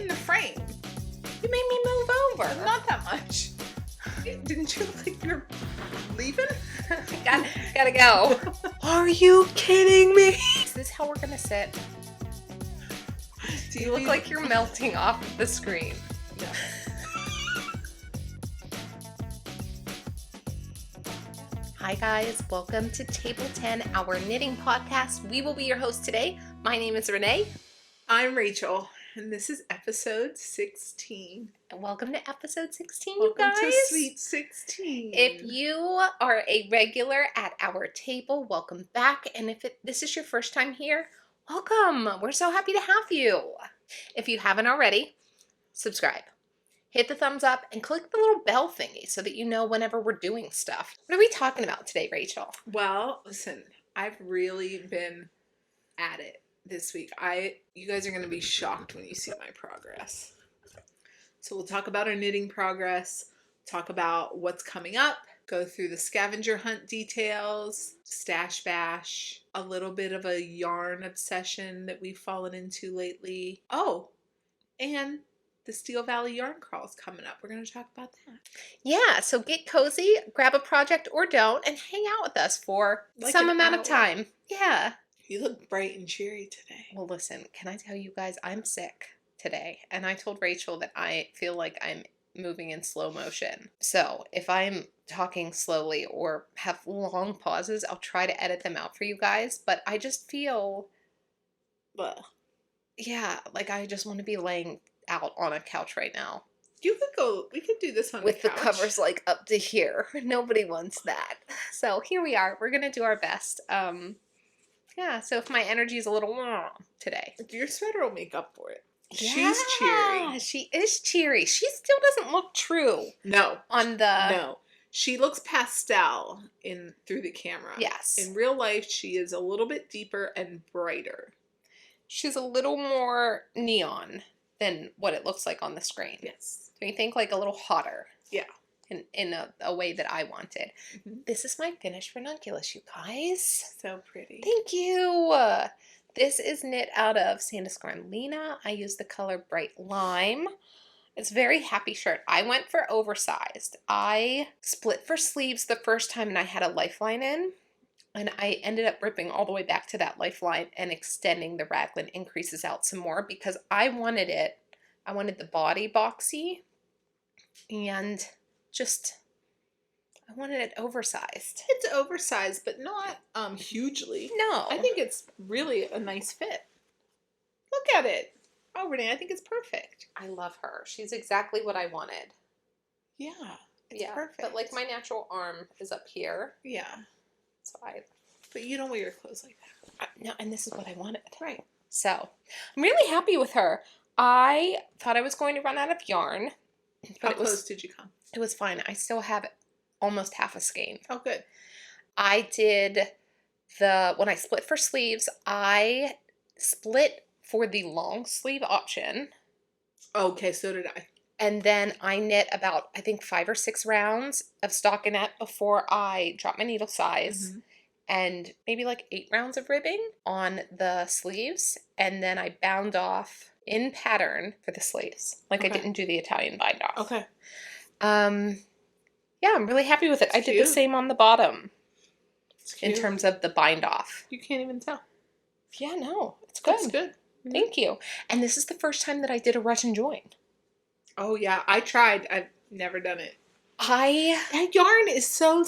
in the frame. You made me move over. Not that much. Didn't you look like you're leaving? Gotta go. Are you kidding me? Is this how we're gonna sit? Do You look like you're melting off the screen. Yeah. Hi guys, welcome to Table 10, our knitting podcast. We will be your host today. My name is Renee. I'm Rachel, and this is episode 16. And welcome to episode 16, Welcome you guys. to Sweet 16. If you are a regular at our table, welcome back. And if this is your first time here, welcome. We're so happy to have you. If you haven't already, subscribe. Hit the thumbs up and click the little bell thingy so that you know whenever we're doing stuff. What are we talking about today, Rachel? Well, listen, I've really been at it this week. You guys are going to be shocked when you see my progress. So we'll talk about our knitting progress, talk about what's coming up, go through the scavenger hunt details, stash bash, a little bit of a yarn obsession that we've fallen into lately. Oh, and the Steel Valley Yarn Crawl is coming up. We're going to talk about that. Yeah, so get cozy, grab a project or don't, and hang out with us for Like some an amount of hour. time. Yeah. You look bright and cheery today. Well, listen, can I tell you guys, I'm sick today. And I told Rachel that I feel like I'm moving in slow motion. So if I'm talking slowly or have long pauses, I'll try to edit them out for you guys. But I just feel, Well, yeah, like I just want to be laying out on a couch right now. we could do this on With the the couch. covers like up to here. Nobody wants that. So here we are. We're going to do our best. Yeah, so if my energy is a little today. Your sweater will make up for it. She's Yeah, cheery. she is cheery. She still doesn't look true No. on the... No. She looks pastel through the camera. Yes. In real life, she is a little bit deeper and brighter. She's a little more neon than what it looks like on the screen. Yes. Do you think like a little hotter? Yeah. In a way that I wanted. Mm-hmm. This is my finished Ranunculus, you guys. So pretty. Thank you. This is knit out of Sanduscarlina. I use the color Bright Lime. It's a very happy shirt. I went for oversized. I split for sleeves the first time and I had a lifeline in. And I ended up ripping all the way back to that lifeline and extending the raglan increases out some more because I wanted it. I wanted the body boxy and just, I wanted it oversized. It's oversized, but not hugely. No. I think it's really a nice fit. Look at it. Oh, Renee, I think it's perfect. I love her. She's exactly what I wanted. Yeah. It's yeah, perfect. but like my natural arm is up here. Yeah. So But you don't wear your clothes like that. no, and this is what I wanted. Right. So I'm really happy with her. I thought I was going to run out of yarn. How close did you come? It was fine. I still have almost half a skein. Oh, good. I did when I split for sleeves, I split for the long sleeve option. Okay, so did I. And then I knit about, I think, 5 or 6 rounds of stockinette before I dropped my needle size. Mm-hmm. And maybe like 8 rounds of ribbing on the sleeves. And then I bound off in pattern for the sleeves. Like Okay. I didn't do the Italian bind off. Okay. Yeah, I'm really happy with it. It's I did cute. the same on the bottom It's in cute. terms of the bind off. You can't even tell. Yeah, no, it's good. That's good. Mm-hmm. Thank you. And this is the first time that I did a Russian join. Oh, yeah. I tried. I've never done it. I That yarn is so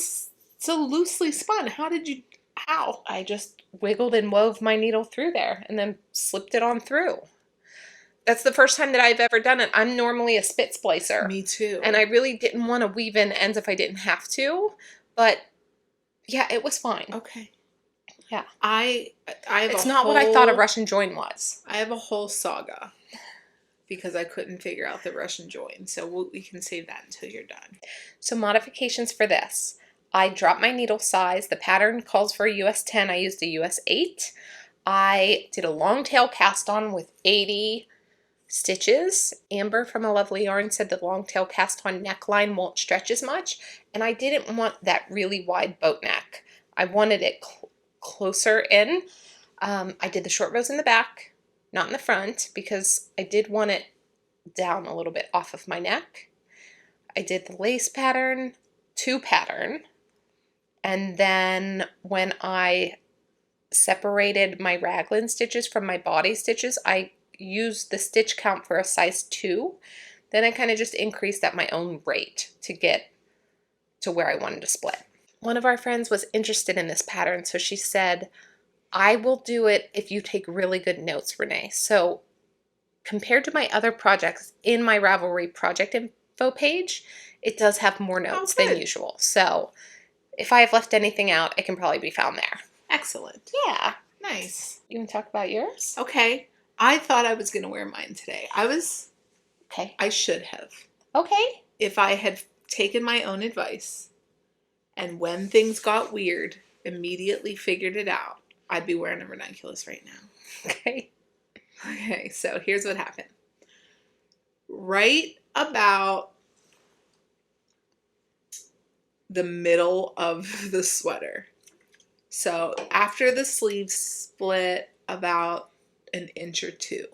loosely spun. How? I just wiggled and wove my needle through there and then slipped it on through. That's the first time that I've ever done it. I'm normally a spit splicer. Me too. And I really didn't want to weave in ends if I didn't have to. But yeah, it was fine. Okay. Yeah. I have It's a not what I thought a Russian join was. I have a whole saga because I couldn't figure out the Russian join. So we can save that until you're done. So modifications for this. I dropped my needle size. The pattern calls for a US 10. I used a US 8. I did a long tail cast on with 80 stitches. Amber from A Lovely Yarn said the long tail cast on neckline won't stretch as much. And I didn't want that really wide boat neck. I wanted it closer in. I did the short rows in the back, not in the front, because I did want it down a little bit off of my neck. I did the lace pattern, 2 pattern, and then when I separated my raglan stitches from my body stitches, I used the stitch count for a size 2. Then I kind of just increased at my own rate to get to where I wanted to split. One of our friends was interested in this pattern, so she said, I will do it if you take really good notes, Renee. So compared to my other projects in my Ravelry project info page, it does have more notes than usual. So if I have left anything out, it can probably be found there. Excellent. Yeah. Nice. You want to talk about yours? Okay. I thought I was going to wear mine today. Okay. I should have. Okay. If I had taken my own advice and when things got weird, immediately figured it out, I'd be wearing a Ranunculus right now. Okay. Okay, so here's what happened. Right about the middle of the sweater. So after the sleeves split about an inch or 2,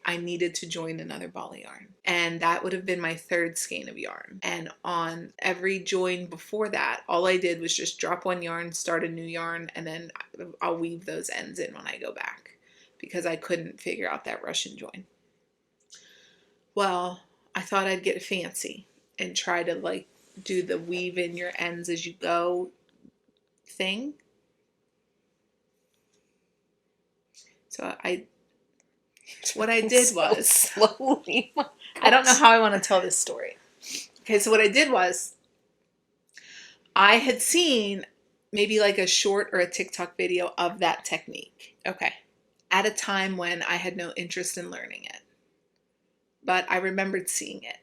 I needed to join another ball of yarn. And that would have been my 3rd skein of yarn. And on every join before that, all I did was just drop one yarn, start a new yarn, and then I'll weave those ends in when I go back because I couldn't figure out that Russian join. Well, I thought I'd get fancy and try to like do the weave in your ends as you go thing. So what I did was, slowly. I don't know how I want to tell this story. Okay, so what I did was, I had seen maybe like a short or a TikTok video of that technique. Okay. At a time when I had no interest in learning it. But I remembered seeing it.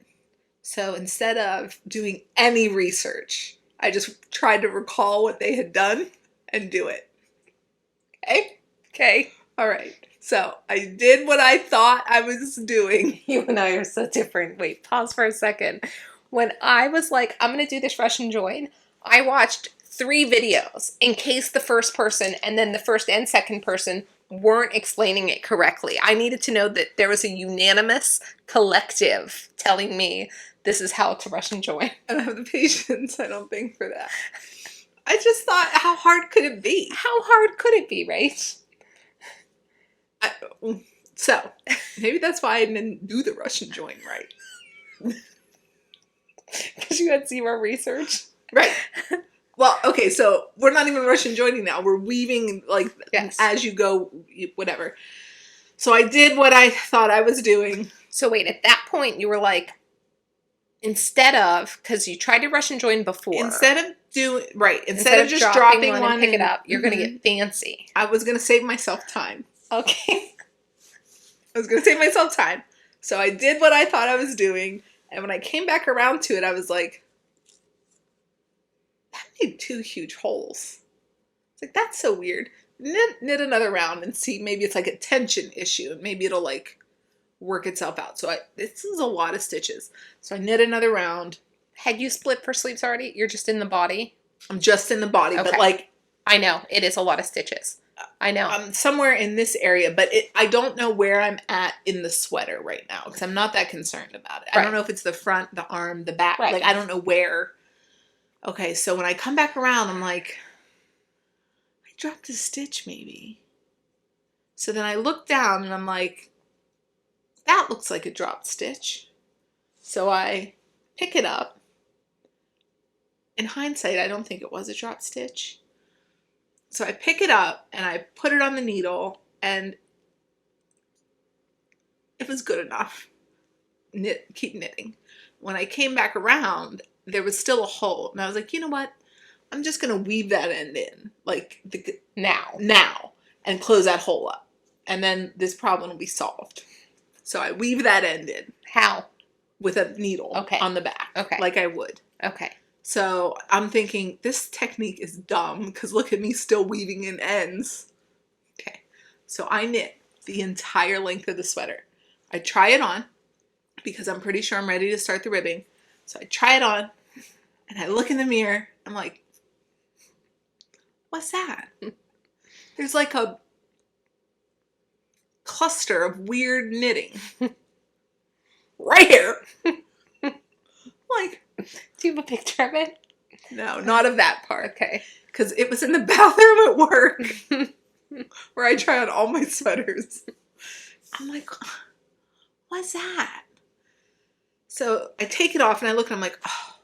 So instead of doing any research, I just tried to recall what they had done and do it. Okay? Okay. All right. So I did what I thought I was doing. You and I are so different. Wait, pause for a second. When I was like, I'm going to do this Russian join, I watched 3 videos in case the first person and then the first and second person weren't explaining it correctly. I needed to know that there was a unanimous collective telling me this is how to Russian join. I don't have the patience, I don't think, for that. I just thought, how hard could it be? How hard could it be, right? So, maybe that's why I didn't do the Russian join right. Because you had 0 research. Right. Well, okay, so we're not even Russian joining now. We're weaving, like, yes, as you go, whatever. So I did what I thought I was doing. So wait, at that point, you were like, instead of, because you tried to Russian join before. Instead of just dropping one and pick it up, you're going to get fancy. I was going to save myself time. Okay. I was going to save myself time. So I did what I thought I was doing. And when I came back around to it, I was like, that made 2 huge holes. It's like, that's so weird. Knit another round and see, maybe it's like a tension issue. And maybe it'll like work itself out. So this is a lot of stitches. So I knit another round. Had you split for sleeves already? You're just in the body? I'm just in the body. Okay. But like, I know. It is a lot of stitches. I know. I'm somewhere in this area, but I don't know where I'm at in the sweater right now because I'm not that concerned about it. Right. I don't know if it's the front, the arm, the back. Right. Like, I don't know where. Okay, so when I come back around, I'm like, I dropped a stitch maybe. So then I look down and I'm like, that looks like a dropped stitch. So I pick it up. In hindsight, I don't think it was a dropped stitch. So I pick it up and I put it on the needle and it was good enough. Keep knitting. When I came back around, there was still a hole. And I was like, you know what? I'm just going to weave that end in. Like, now. And close that hole up. And then this problem will be solved. So I weave that end in. How? With a needle on the back. Okay. Like I would. Okay. So I'm thinking, this technique is dumb because look at me still weaving in ends. Okay. So I knit the entire length of the sweater. I try it on because I'm pretty sure I'm ready to start the ribbing. So I try it on and I look in the mirror. I'm like, what's that? There's like a cluster of weird knitting. right here. Like, do you have a picture of it? no, not of that part. Okay. Because it was in the bathroom at work where I try on all my sweaters. I'm like, what's that? So I take it off and I look and I'm like, oh,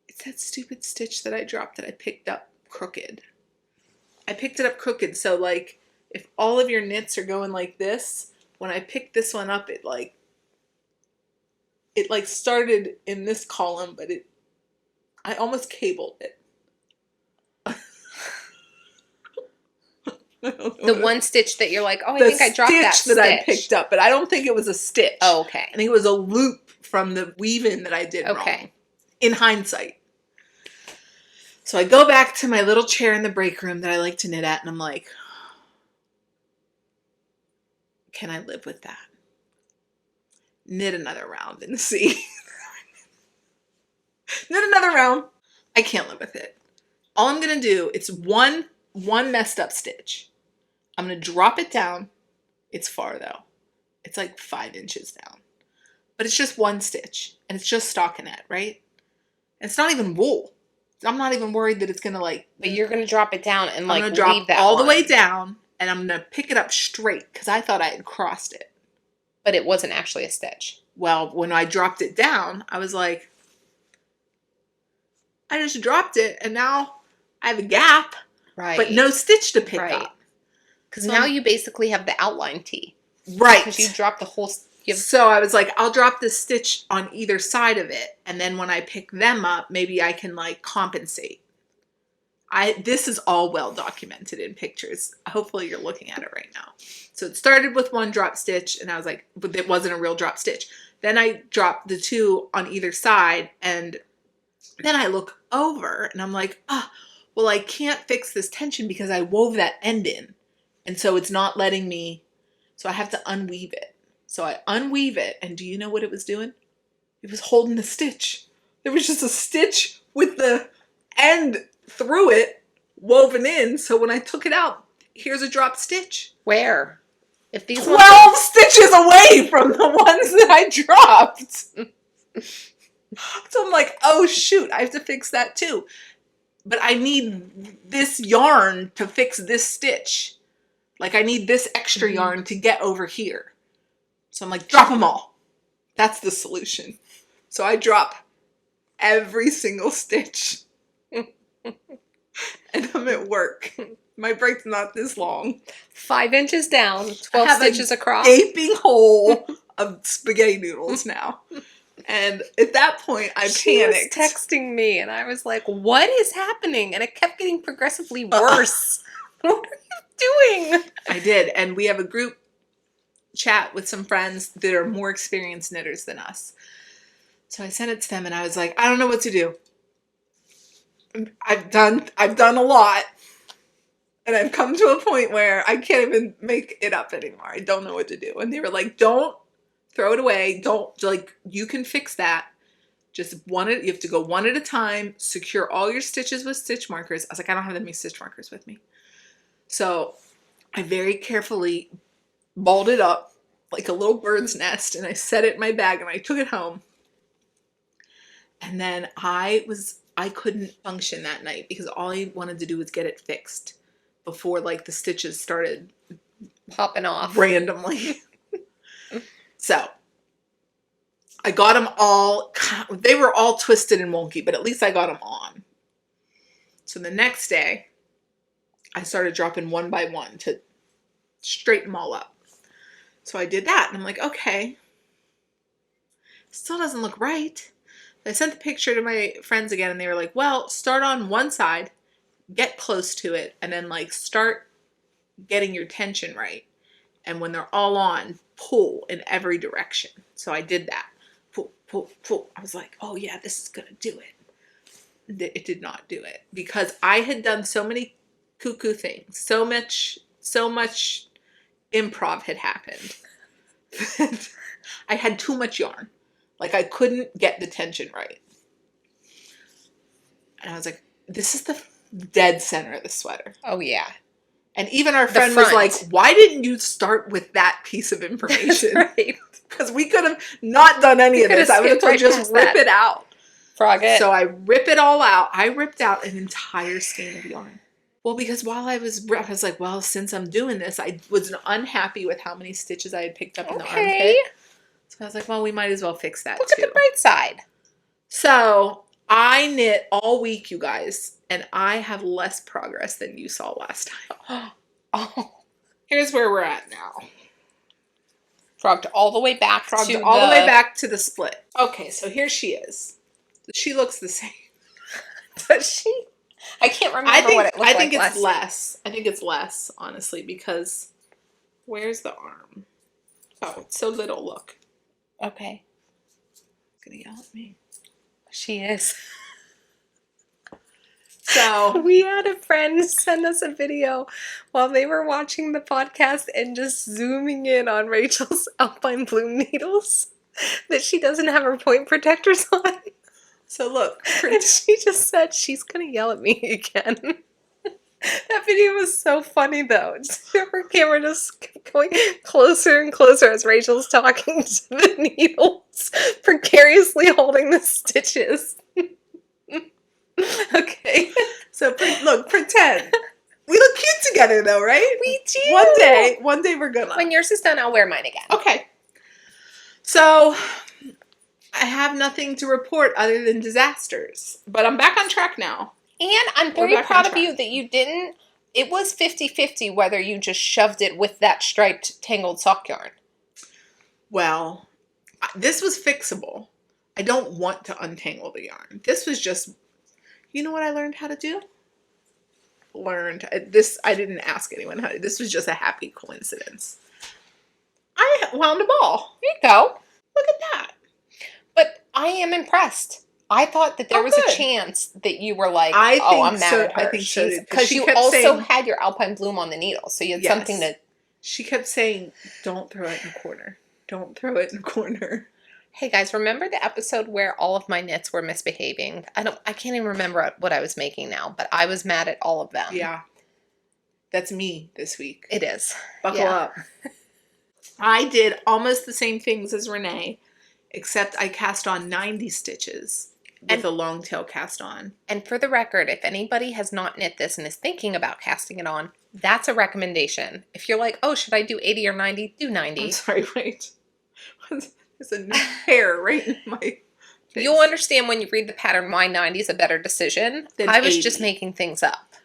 it's that stupid stitch that I dropped that I picked up crooked. I picked it up crooked. So like if all of your knits are going like this, when I picked this one up, it started in this column, but I almost cabled it. The one stitch that you're like, oh, I think I dropped that stitch. That I picked up, but I don't think it was a stitch. Oh, okay. I think it was a loop from the weave-in that I did wrong. In hindsight. So I go back to my little chair in the break room that I like to knit at, and I'm like, can I live with that? Knit another round and see. Knit another round. I can't live with it. All I'm going to do, it's one messed up stitch. I'm going to drop it down. It's far though. It's like 5 inches down. But it's just one stitch. And it's just stockinette, right? And it's not even wool. I'm not even worried that it's going to like... But you're going to drop it down and like I'm going to drop leave that all line. the way down. And I'm going to pick it up straight. Because I thought I had crossed it. But it wasn't actually a stitch. Well, when I dropped it down, I was like... I just dropped it. And now I have a gap. Right. But no stitch to pick up. Because now you basically have the outline tee. Right. Because you dropped the whole... So I was like, I'll drop this stitch on either side of it. And then when I pick them up, maybe I can like compensate. This is all well documented in pictures. Hopefully you're looking at it right now. So it started with one drop stitch and I was like, but it wasn't a real drop stitch. Then I dropped the 2 on either side and then I look over and I'm like, well, I can't fix this tension because I wove that end in. And so it's not letting me, so I have to unweave it. So I unweave it, and do you know what it was doing? It was holding the stitch. There was just a stitch with the end through it woven in. So when I took it out, here's a drop stitch. Where? If these 12 stitches away from the ones that I dropped. So I'm like, oh shoot, I have to fix that too. But I need this yarn to fix this stitch. Like I need this extra yarn to get over here. So I'm like, drop them all. That's the solution. So I drop every single stitch. And I'm at work. My break's not this long. 5 inches down, 12 stitches across. Gaping hole of spaghetti noodles now. And at that point, I panicked. She was texting me, and I was like, what is happening? And it kept getting progressively worse. What are you doing? I did. And we have a group chat with some friends that are more experienced knitters than us. So I sent it to them, and I was like, I don't know what to do. I've done a lot. And I've come to a point where I can't even make it up anymore. I don't know what to do. And they were like, don't throw it away. Don't, like, you can fix that. Just you have to go one at a time. Secure all your stitches with stitch markers. I was like, I don't have that many stitch markers with me. So I very carefully balled it up like a little bird's nest. And I set it in my bag and I took it home. And then I couldn't function that night because all I wanted to do was get it fixed before like the stitches started popping off randomly. So I got them all, they were all twisted and wonky, but at least I got them on. So the next day I started dropping one by one to straighten them all up. So I did that and I'm like, okay, still doesn't look right. I sent the picture to my friends again and they were like, well, start on one side, get close to it, and then like start getting your tension right. And when they're all on, pull in every direction. So I did that. Pull, pull, pull. I was like, oh yeah, this is going to do it. It did not do it because I had done so many cuckoo things. So much improv had happened. I had too much yarn. Like I couldn't get the tension right. And I was like, this is the dead center of the sweater. Oh yeah. And even our friend was like, why didn't you start with that piece of information? That's right. Because we could have not done any of this. I would have told you just rip it out. Frog it. So I rip it all out. I ripped out an entire skein of yarn. Well, because while I was like, well, since I'm doing this, I was unhappy with how many stitches I had picked up in the armpit. So I was like, well, we might as well fix that Look at the bright side. So I knit all week, you guys, and I have less progress than you saw last time. Oh. Here's where we're at now. Frogged all the way back to the split. Okay, so here she is. She looks the same. Does she? I can't remember what it looked like. I think it's less. I think it's less, honestly, because where's the arm? Oh, it's so little. Look. Okay. She's gonna yell at me. She is. So we had a friend send us a video while they were watching the podcast and just zooming in on Rachel's Alpine Bloom needles that she doesn't have her point protectors on. So look, and she just said she's gonna yell at me again. That video was so funny though. Her camera just kept going closer and closer as Rachel's talking to the needles, precariously holding the stitches. Okay. So look, pretend. We look cute together though, right? We do. One day we're gonna. When yours is done, I'll wear mine again. Okay. So I have nothing to report other than disasters. But I'm back on track now. And I'm very proud of you that you didn't. It was 50-50 whether you just shoved it with that striped tangled sock yarn. Well, this was fixable. I don't want to untangle the yarn. This was just, you know what I learned how to do? I didn't ask anyone how to. This was just a happy coincidence. I wound a ball. There you go. Look at that. But I am impressed. I thought that there was a chance that you were like, I'm mad at her. I think so. Because you also had your Alpine Bloom on the needle, so you had something to... She kept saying, don't throw it in a corner. Don't throw it in a corner. Hey guys, remember the episode where all of my knits were misbehaving? I can't even remember what I was making now, but I was mad at all of them. Yeah. That's me this week. It is. Buckle up. I did almost the same things as Renee, except I cast on 90 stitches with a long tail cast on. And for the record, if anybody has not knit this and is thinking about casting it on, that's a recommendation. If you're like, oh, should I do 80 or 90? Do 90. I'm sorry, wait. There's a hair right in my face. You'll understand when you read the pattern why 90 is a better decision. I was 80. just making things up.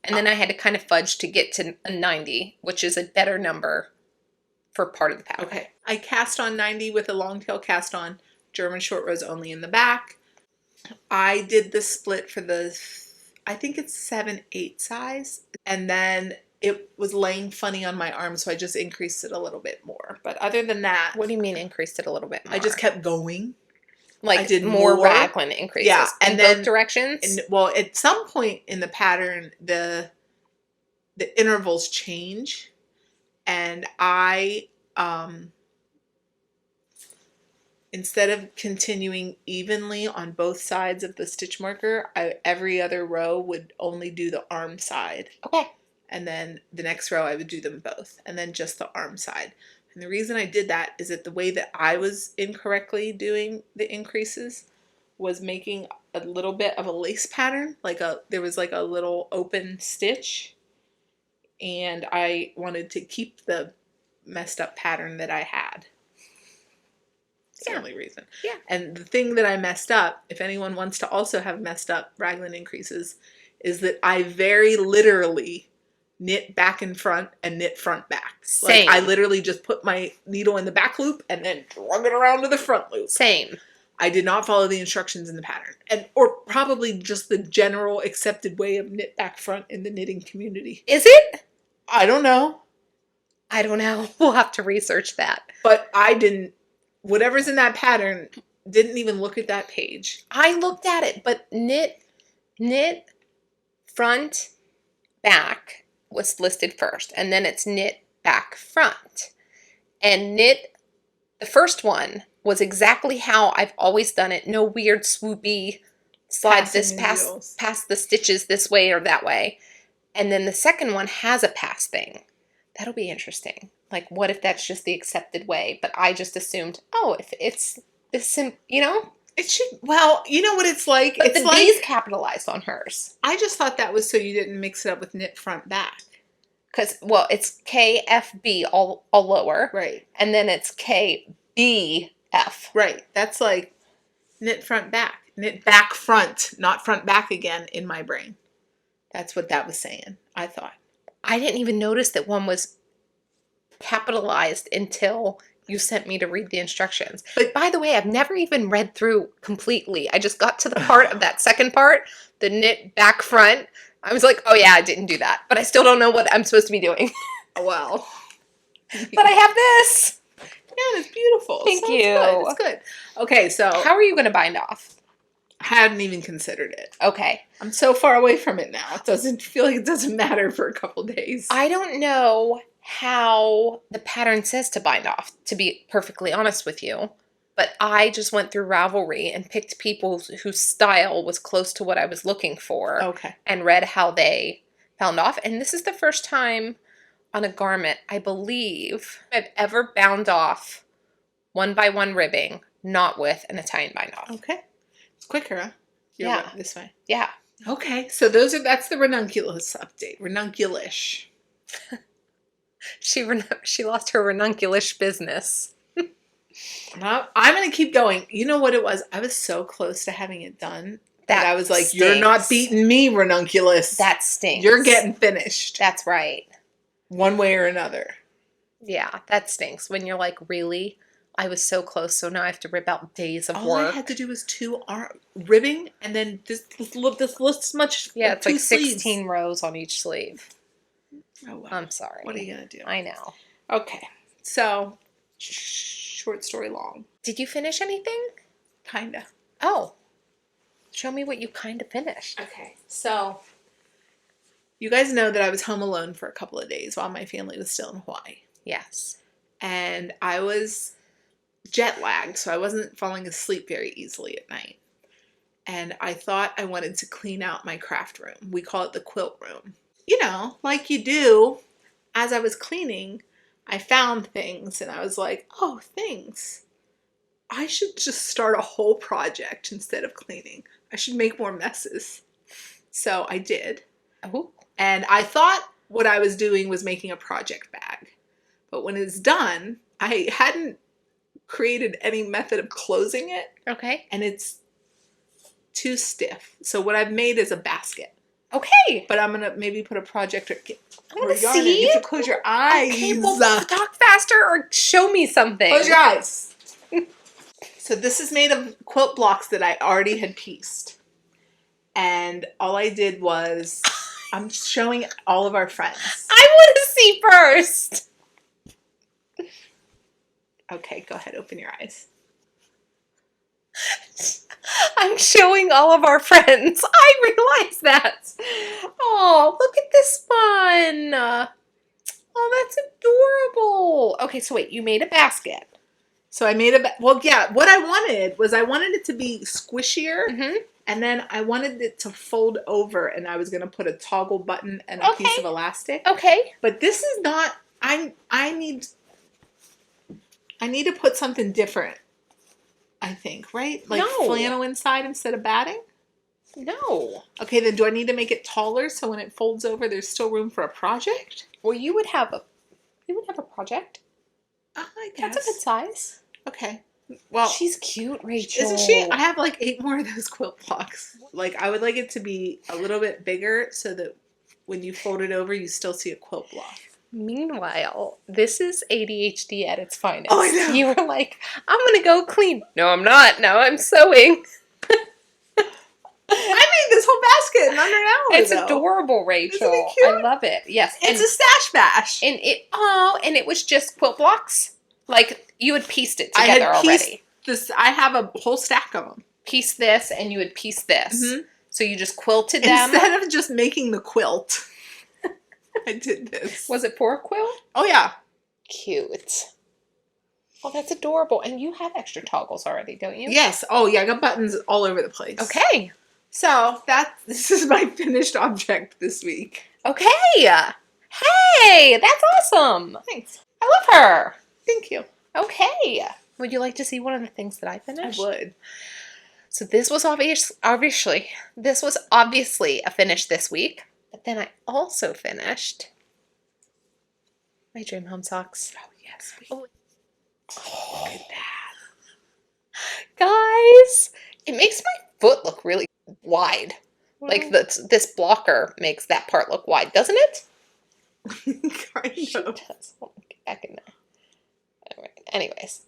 And then I had to kind of fudge to get to a 90, which is a better number for part of the pattern. Okay. I cast on 90 with a long tail cast on, German short rows only in the back. I did the split for I think it's 7/8 size. And then it was laying funny on my arm, so I just increased it a little bit more. But other than that... What do you mean increased it a little bit more? I just kept going. Like, I did more raglan increases? Yeah. In both directions? Well, at some point in the pattern, the intervals change. And I... instead of continuing evenly on both sides of the stitch marker, every other row would only do the arm side. Okay. And then the next row I would do them both, and then just the arm side. And the reason I did that is that the way that I was incorrectly doing the increases was making a little bit of a lace pattern. There was like a little open stitch, and I wanted to keep the messed up pattern that I had. That's the only reason. Yeah. And the thing that I messed up, if anyone wants to also have messed up raglan increases, is that I very literally knit back and front and knit front back. Same. Like I literally just put my needle in the back loop and then drug it around to the front loop. Same. I did not follow the instructions in the pattern. Or probably just the general accepted way of knit back front in the knitting community. Is it? I don't know. I don't know. We'll have to research that. But I didn't. Whatever's in that pattern, didn't even look at that page. I looked at it, but knit, front, back was listed first. And then it's knit, back, front. And knit, the first one was exactly how I've always done it. No weird swoopy slide this past the stitches this way or that way. And then the second one has a pass thing. That'll be interesting. Like, what if that's just the accepted way? But I just assumed, oh, if it's this, you know? It should, well, you know what it's like? But it's the like, B's capitalized on hers. I just thought that was so you didn't mix it up with knit front back. Because, well, it's KFB all lower. Right. And then it's KBF. Right. That's like knit front back. Knit back front, not front back again in my brain. That's what that was saying, I thought. I didn't even notice that one was capitalized until you sent me to read the instructions. But by the way, I've never even read through completely. I just got to the part of that second part, the knit back front. I was like, oh yeah, I didn't do that. But I still don't know what I'm supposed to be doing. Well. But I have this. Yeah, it's beautiful. Thank you. It's good. Okay, so. How are you going to bind off? I hadn't even considered it. Okay. I'm so far away from it now. It doesn't feel like it doesn't matter for a couple days. I don't know how the pattern says to bind off, to be perfectly honest with you. But I just went through Ravelry and picked people whose style was close to what I was looking for. Okay. And read how they bound off. And this is the first time on a garment, I believe, I've ever bound off 1x1 ribbing, not with an Italian bind off. Okay. It's quicker, huh? You're Yeah. right, this way. Yeah. Okay, so that's the Ranunculus update. Ranunculus. She lost her ranunculus business. Well, I'm going to keep going. You know what it was? I was so close to having it done that I was like, stinks. you're not beating me, Ranunculus. That stinks. You're getting finished. That's right. One way or another. Yeah, that stinks. When you're like, really? I was so close, so now I have to rip out days of All work. I had to do was ribbing and then this much. Yeah, it's two like 16 sleeves. rows on each sleeve. Oh, well. I'm sorry. What are you going to do? I know. Okay, so short story long. Did you finish anything? Kinda. Oh. Show me what you kind of finished. Okay, so you guys know that I was home alone for a couple of days while my family was still in Hawaii. Yes. And I was jet lagged, so I wasn't falling asleep very easily at night. And I thought I wanted to clean out my craft room. We call it the quilt room. You know, like you do. As I was cleaning, I found things and I was like, oh, things. I should just start a whole project instead of cleaning. I should make more messes. So I did. Oh. And I thought what I was doing was making a project bag. But when it's done, I hadn't created any method of closing it. Okay. And it's too stiff. So what I've made is a basket. Okay. But I'm going to maybe put a project or I want to yarn in. see. You have to close your eyes. Okay, well, talk faster or show me something. Close your eyes. So this is made of quilt blocks that I already had pieced. And all I did was, I'm showing all of our friends. I want to see first. Okay, go ahead, open your eyes. I'm showing all of our friends. I realize that. Oh, look at this one. Oh, that's adorable. Okay, so wait, you made a basket. So I made well, yeah, what I wanted it to be squishier. Mm-hmm. And then I wanted it to fold over, and I was going to put a toggle button and a piece of elastic. Okay. But this is not, I need to put something different, I think, right? Like flannel inside instead of batting? No. Okay, then do I need to make it taller so when it folds over, there's still room for a project? Well, you would have a project. I guess. That's a good size. Okay. Well, she's cute, Rachel. Isn't she? I have like 8 more of those quilt blocks. Like, I would like it to be a little bit bigger so that when you fold it over, you still see a quilt block. Meanwhile, this is ADHD at its finest. Oh, I know. You were like, I'm going to go clean. No, I'm not. Now I'm sewing. I made this whole basket in under an hour. It's adorable, Rachel. Isn't it cute? I love it. Yes. It's a stash bash. And it was just quilt blocks? Like, you had pieced it together already. I have a whole stack of them. Piece this, and you would piece this. Mm-hmm. So you just quilted them? Instead of just making the quilt, I did this. Was it for a quilt? Oh, yeah. Cute. Oh, that's adorable. And you have extra toggles already, don't you? Yes. Oh, yeah. I got buttons all over the place. Okay. So this is my finished object this week. Okay. Hey, that's awesome. Thanks. I love her. Thank you. Okay. Would you like to see one of the things that I I finished? would. So this was obviously a finish this week, but then I also finished my Dream Home Socks. Oh, yes. Oh, Look at that. guys, it makes my foot look really wide. Like this blocker makes that part look wide, doesn't it? Kind of. Does. Oh, get back in there. All right. Anyways.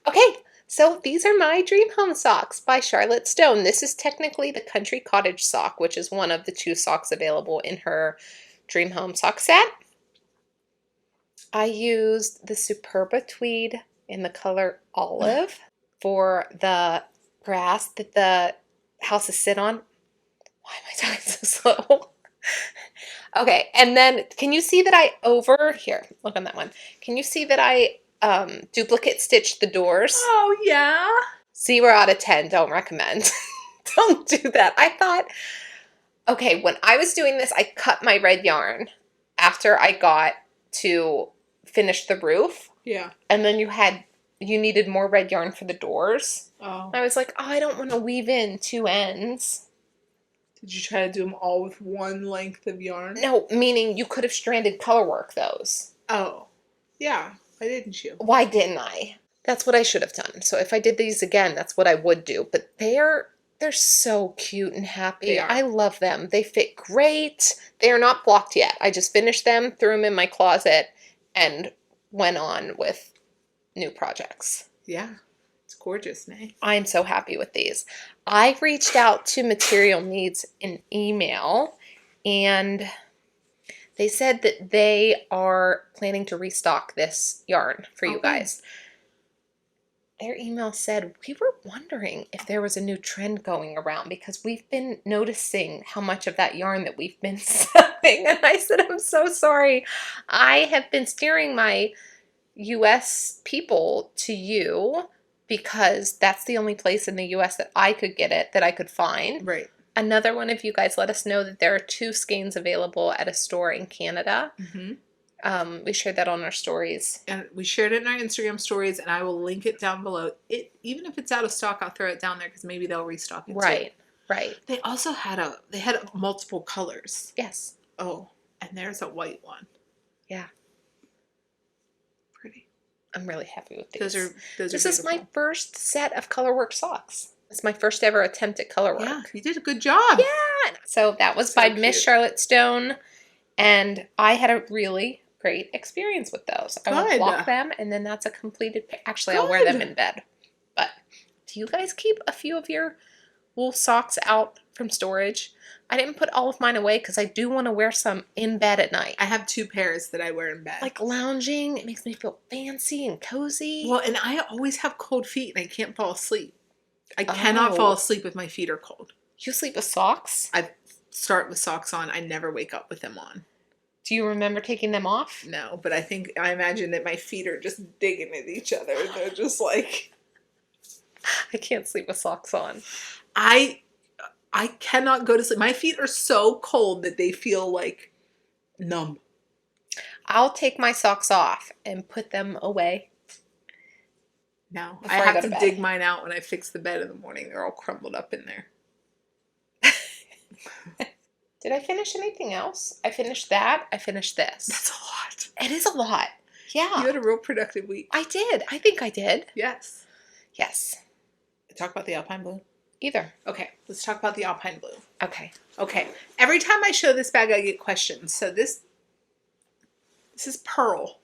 Okay, so these are my Dream Home Socks by Charlotte Stone. This is technically the Country Cottage sock, which is one of the 2 socks available in her Dream Home Sock set. I used the Superba tweed in the color olive for the grass that the houses sit on. Why am I talking so slow? Okay, and then can you see that here, look on that one. Can you see that I duplicate stitched the doors? Oh, yeah. 0 out of 10, don't recommend. Don't do that. I thought, okay, when I was doing this, I cut my red yarn after I got to finish the roof. Yeah. And then you needed more red yarn for the doors. Oh. I was like, oh, I don't want to weave in 2 ends. Did you try to do them all with one length of yarn? No, meaning you could have stranded color work those. Oh. Yeah. Why didn't you? Why didn't I? That's what I should have done. So if I did these again, that's what I would do. But they're so cute and happy. They are. I love them. They fit great. They are not blocked yet. I just finished them, threw them in my closet, and went on with new projects. Yeah. It's gorgeous, May. I'm so happy with these. I reached out to Material Needs in email, and they said that they are planning to restock this yarn for you guys. Their email said, we were wondering if there was a new trend going around because we've been noticing how much of that yarn that we've been selling. And I said, I'm so sorry. I have been steering my US people to you because that's the only place in the US that I could get it, that I could find. Right. Another one of you guys let us know that there are 2 skeins available at a store in Canada. Mm-hmm. We shared that on our stories. And we shared it in our Instagram stories, and I will link it down below. Even if it's out of stock, I'll throw it down there because maybe they'll restock it too. Right. They also had multiple colors. Yes. Oh, and there's a white one. Yeah. Pretty. I'm really happy with these. This is my first set of colorwork socks. It's my first ever attempt at colorwork. Yeah, you did a good job. Yeah. So that was by Miss Charlotte Stone, and I had a really great experience with those. I will block them, and then that's a completed. Actually, I'll wear them in bed. But do you guys keep a few of your wool socks out from storage? I didn't put all of mine away because I do want to wear some in bed at night. I have 2 pairs that I wear in bed. Like lounging, it makes me feel fancy and cozy. Well, and I always have cold feet, and I can't fall asleep. I cannot fall asleep if my feet are cold. You sleep with socks? I start with socks on. I never wake up with them on. Do you remember taking them off? No, but I imagine that my feet are just digging at each other. They're just like... I can't sleep with socks on. I cannot go to sleep. My feet are so cold that they feel like numb. I'll take my socks off and put them away. No, I have to dig mine out when I fix the bed in the morning. They're all crumbled up in there. Did I finish anything else? I finished that. I finished this. That's a lot. It is a lot. Yeah. You had a real productive week. I did. I think I did. Yes. Yes. Talk about the Alpine Bloom? Either. Okay, let's talk about the Alpine Bloom. Okay. Every time I show this bag, I get questions. So this is Pearl.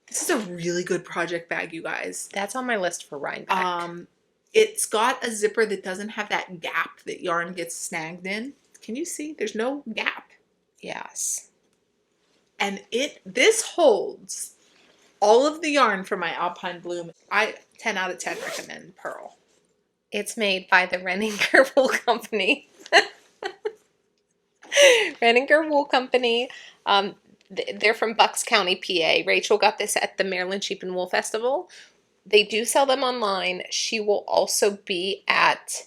This is a really good project bag, you guys. That's on my list for Rhinebeck. It's got a zipper that doesn't have that gap that yarn gets snagged in. Can you see? There's no gap. Yes. And this holds all of the yarn from my Alpine Bloom. 10 out of 10 recommend Pearl. It's made by the Renninger Wool Company. Renninger Wool Company. They're from Bucks County, PA. Rachel got this at the Maryland Sheep and Wool Festival. They do sell them online. She will also be at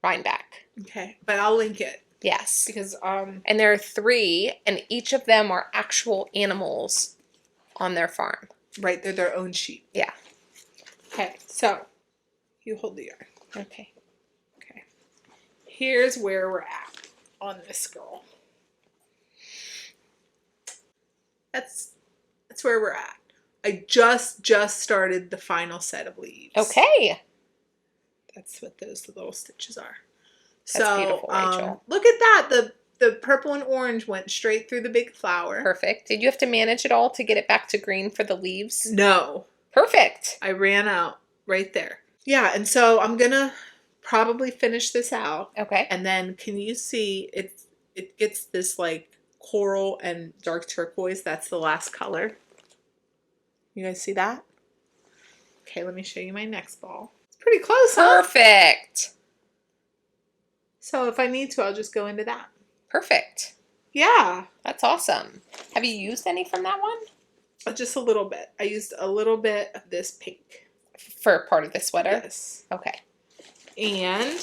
Rhinebeck. Okay, but I'll link it Yes. because And there are 3, and each of them are actual animals on their farm. right, they're their own sheep. Yeah. Okay, so you hold the yarn. Okay. Okay. Here's where we're at on this girl. That's where we're at. I just started the final set of leaves. Okay. That's what those little stitches are. That's so, beautiful, Rachel. Look at that. The purple and orange went straight through the big flower. Perfect. Did you have to manage it all to get it back to green for the leaves? No. Perfect. I ran out right there. Yeah, and so I'm going to probably finish this out. Okay. And then can you see it gets this like coral and dark turquoise. That's the last color. You guys see that? Okay, let me show you my next ball. It's pretty close, huh? Perfect. So if I need to, I'll just go into that. Perfect. Yeah. That's awesome. Have you used any from that one? Just a little bit. I used a little bit of this pink. For part of the sweater? Yes. Okay. And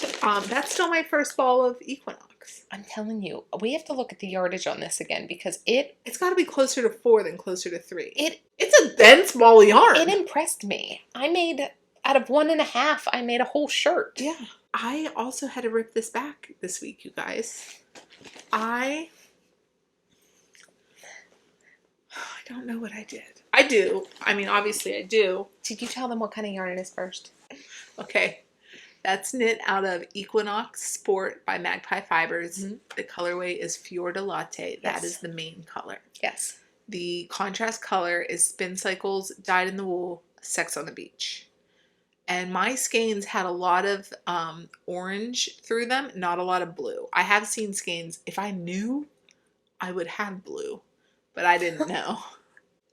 that's still my first ball of Equinox. I'm telling you, we have to look at the yardage on this again because it's got to be closer to 4 than closer to 3. It's a dense ball of yarn. It impressed me. I made, out of 1.5, I made a whole shirt. Yeah. I also had to rip this back this week, you guys. I don't know what I did. I do. I mean, obviously I do. Did you tell them what kind of yarn it is first? Okay. That's knit out of Equinox Sport by Magpie Fibers. Mm-hmm. The colorway is Fior de Latte. That is the main color. Yes. The contrast color is Spin Cycles Dyed in the Wool Sex on the Beach. And my skeins had a lot of orange through them, not a lot of blue. I have seen skeins. If I knew, I would have blue, but I didn't know.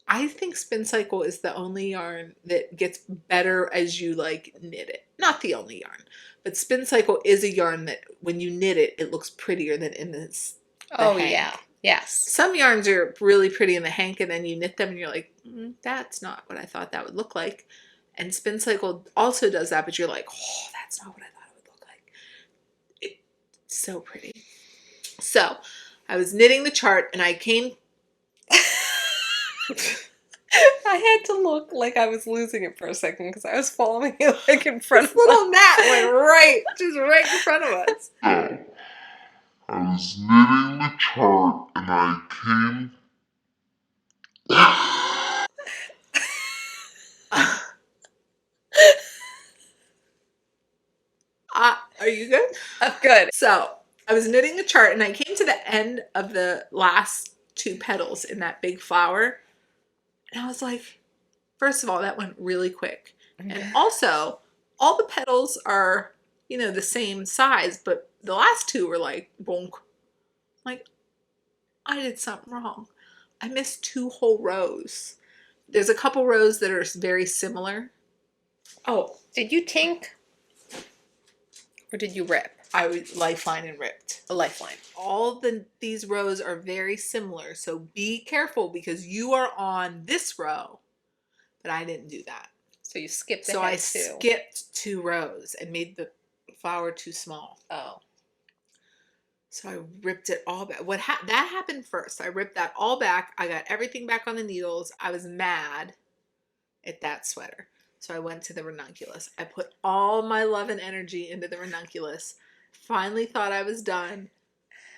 I think Spin Cycle is the only yarn that gets better as you like knit it. Not the only yarn, but Spin Cycle is a yarn that when you knit it, it looks prettier than in this. Oh yeah, yes. Some yarns are really pretty in the hank, and then you knit them, and you're like, that's not what I thought that would look like. And Spin Cycle also does that, but you're like, oh, that's not what I thought it would look like. It's so pretty. So I was knitting the chart, and I came. I had to look like I was losing it for a second because I was following it like in front of us. Little gnat went just right in front of us. I was knitting the chart and I came. Are you good? I'm good. So I was knitting the chart and I came to the end of the last 2 petals in that big flower. And I was like, first of all, that went really quick. And also, all the petals are, the same size, but the last 2 were like, bonk. Like, I did something wrong. I missed 2 whole rows. There's a couple rows that are very similar. Oh. Did you tink? Or did you rip? I would lifeline and ripped. A lifeline. All these rows are very similar, so be careful because you are on this row, but I didn't do that. So you skipped ahead. So I skipped 2 rows and made the flower too small. Oh. So I ripped it all back. That happened first. I ripped that all back. I got everything back on the needles. I was mad at that sweater. So I went to the Ranunculus. I put all my love and energy into the Ranunculus. Finally thought I was done.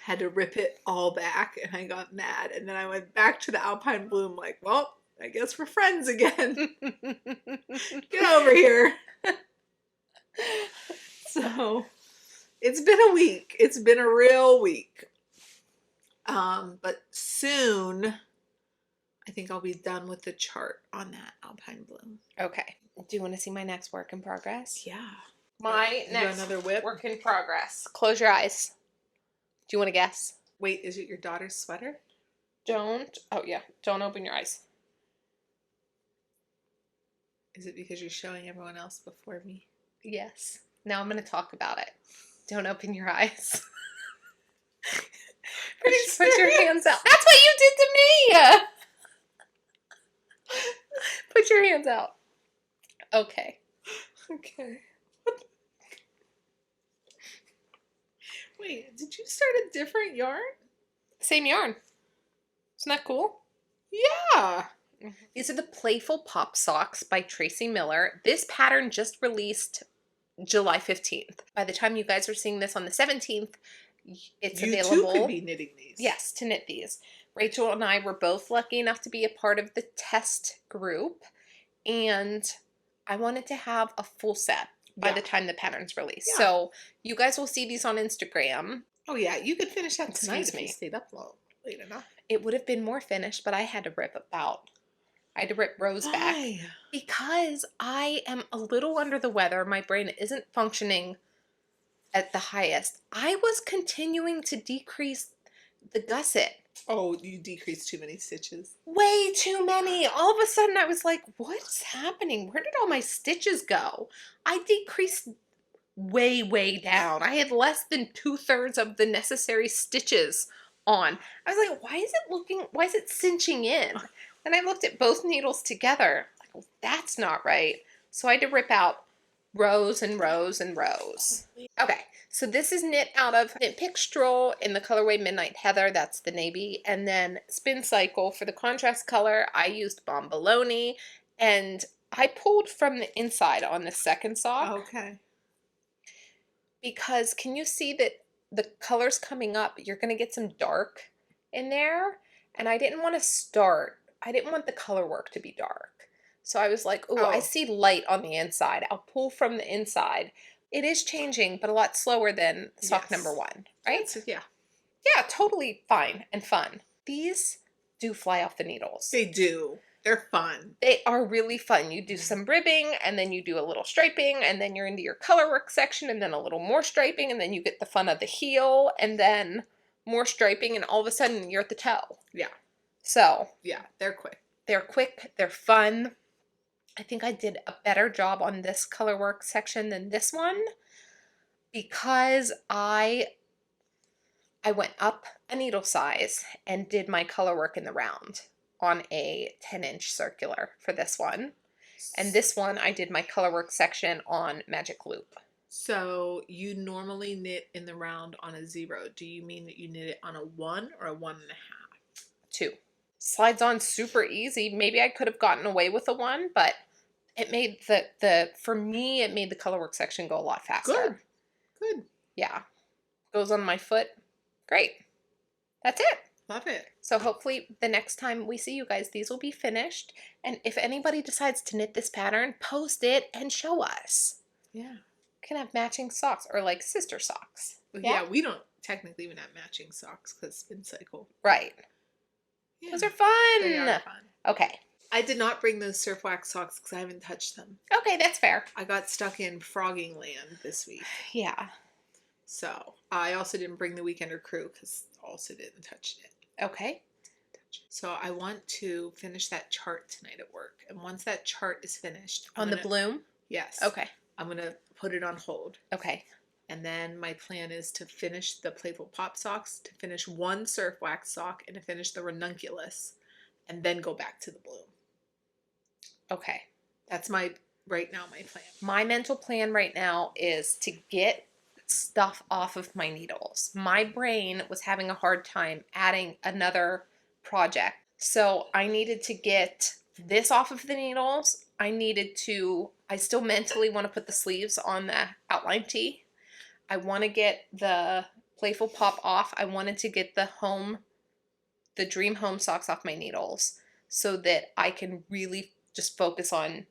Had to rip it all back and I got mad. And then I went back to the Alpine Bloom like, well, I guess we're friends again. Get over here. So it's been a week. It's been a real week. But soon I think I'll be done with the chart on that Alpine Bloom. Okay. Do you want to see my next work in progress? Yeah. My next another whip? work in progress. Close your eyes. Do you want to guess? Wait, is it your daughter's sweater? Don't open your eyes. Is it because you're showing everyone else before me? Yes. Now I'm going to talk about it. Don't open your eyes. Put your hands out. That's what you did to me! Put your hands out. Okay. Okay. Wait, did you start a different yarn? Same yarn. Isn't that cool? Yeah. These are the Playful Pop Socks by Tracie Millar. This pattern just released July 15th. By the time you guys are seeing this on the 17th, it's You available. too could be knitting these. Yes, to knit these. Rachel and I were both lucky enough to be a part of the test group, and I wanted to have a full set by the time the pattern's released. Yeah. So you guys will see these on Instagram. Oh yeah, you could finish that tonight Excuse if you me. stayed up late enough. It would have been more finished, but I had to rip Rose back Why? because I am a little under the weather. My brain isn't functioning at the highest. I was continuing to decrease the gusset. Oh, you decreased too many stitches. Way too many. All of a sudden I was like, what's happening? Where did all my stitches go? I decreased way, way down. I had less than 2/3 of the necessary stitches on. I was like, why is it cinching in? And I looked at both needles together. Like, well, that's not right. So I had to rip out rows and rows and rows. Okay, so this is knit out of Knit Pick Stroll in the colorway Midnight Heather. That's the navy. And then Spin Cycle for the contrast color. I used Bomboloni. And I pulled from the inside on the second sock. Okay. Because can you see that the colors coming up, you're going to get some dark in there. And I didn't want the color work to be dark. So I was like, oh, I see light on the inside. I'll pull from the inside. It is changing, but a lot slower than sock number 1, right? Yeah. Yeah, totally fine and fun. These do fly off the needles. They do. They're fun. They are really fun. You do some ribbing, and then you do a little striping, and then you're into your color work section, and then a little more striping, and then you get the fun of the heel, and then more striping, and all of a sudden you're at the toe. Yeah. So. Yeah, they're quick. They're quick. They're fun. I think I did a better job on this color work section than this one because I went up a needle size and did my color work in the round on a 10-inch circular for this one. And this one, I did my color work section on Magic Loop. So you normally knit in the round on a 0. Do you mean that you knit it on a 1 or a 1.5? 2. Slides on super easy. Maybe I could have gotten away with a 1, but it made for me, it made the color work section go a lot faster. Good. Yeah. Goes on my foot. Great. That's it. Love it. So hopefully the next time we see you guys, these will be finished. And if anybody decides to knit this pattern, post it and show us. Yeah. We can have matching socks or like sister socks. Yeah, we don't technically even have matching socks because Spin Cycle. Right. Yeah. Those are fun. They are fun. Okay. I did not bring those surf wax socks because I haven't touched them. Okay, that's fair. I got stuck in frogging land this week. Yeah. So I also didn't bring the Weekender Crew because also didn't touch it. Okay. So I want to finish that chart tonight at work. And once that chart is finished. On the bloom? Yes. Okay. I'm going to put it on hold. Okay. And then my plan is to finish the Playful Pop Socks, to finish one surf wax sock, and to finish the Ranunculus, and then go back to the bloom. Okay. That's my plan. My mental plan right now is to get stuff off of my needles. My brain was having a hard time adding another project. So I needed to get this off of the needles. I still mentally want to put the sleeves on the outline tee. I want to get the Playful Pop off. I wanted to get the Dream Home socks off my needles so that I can really just focus on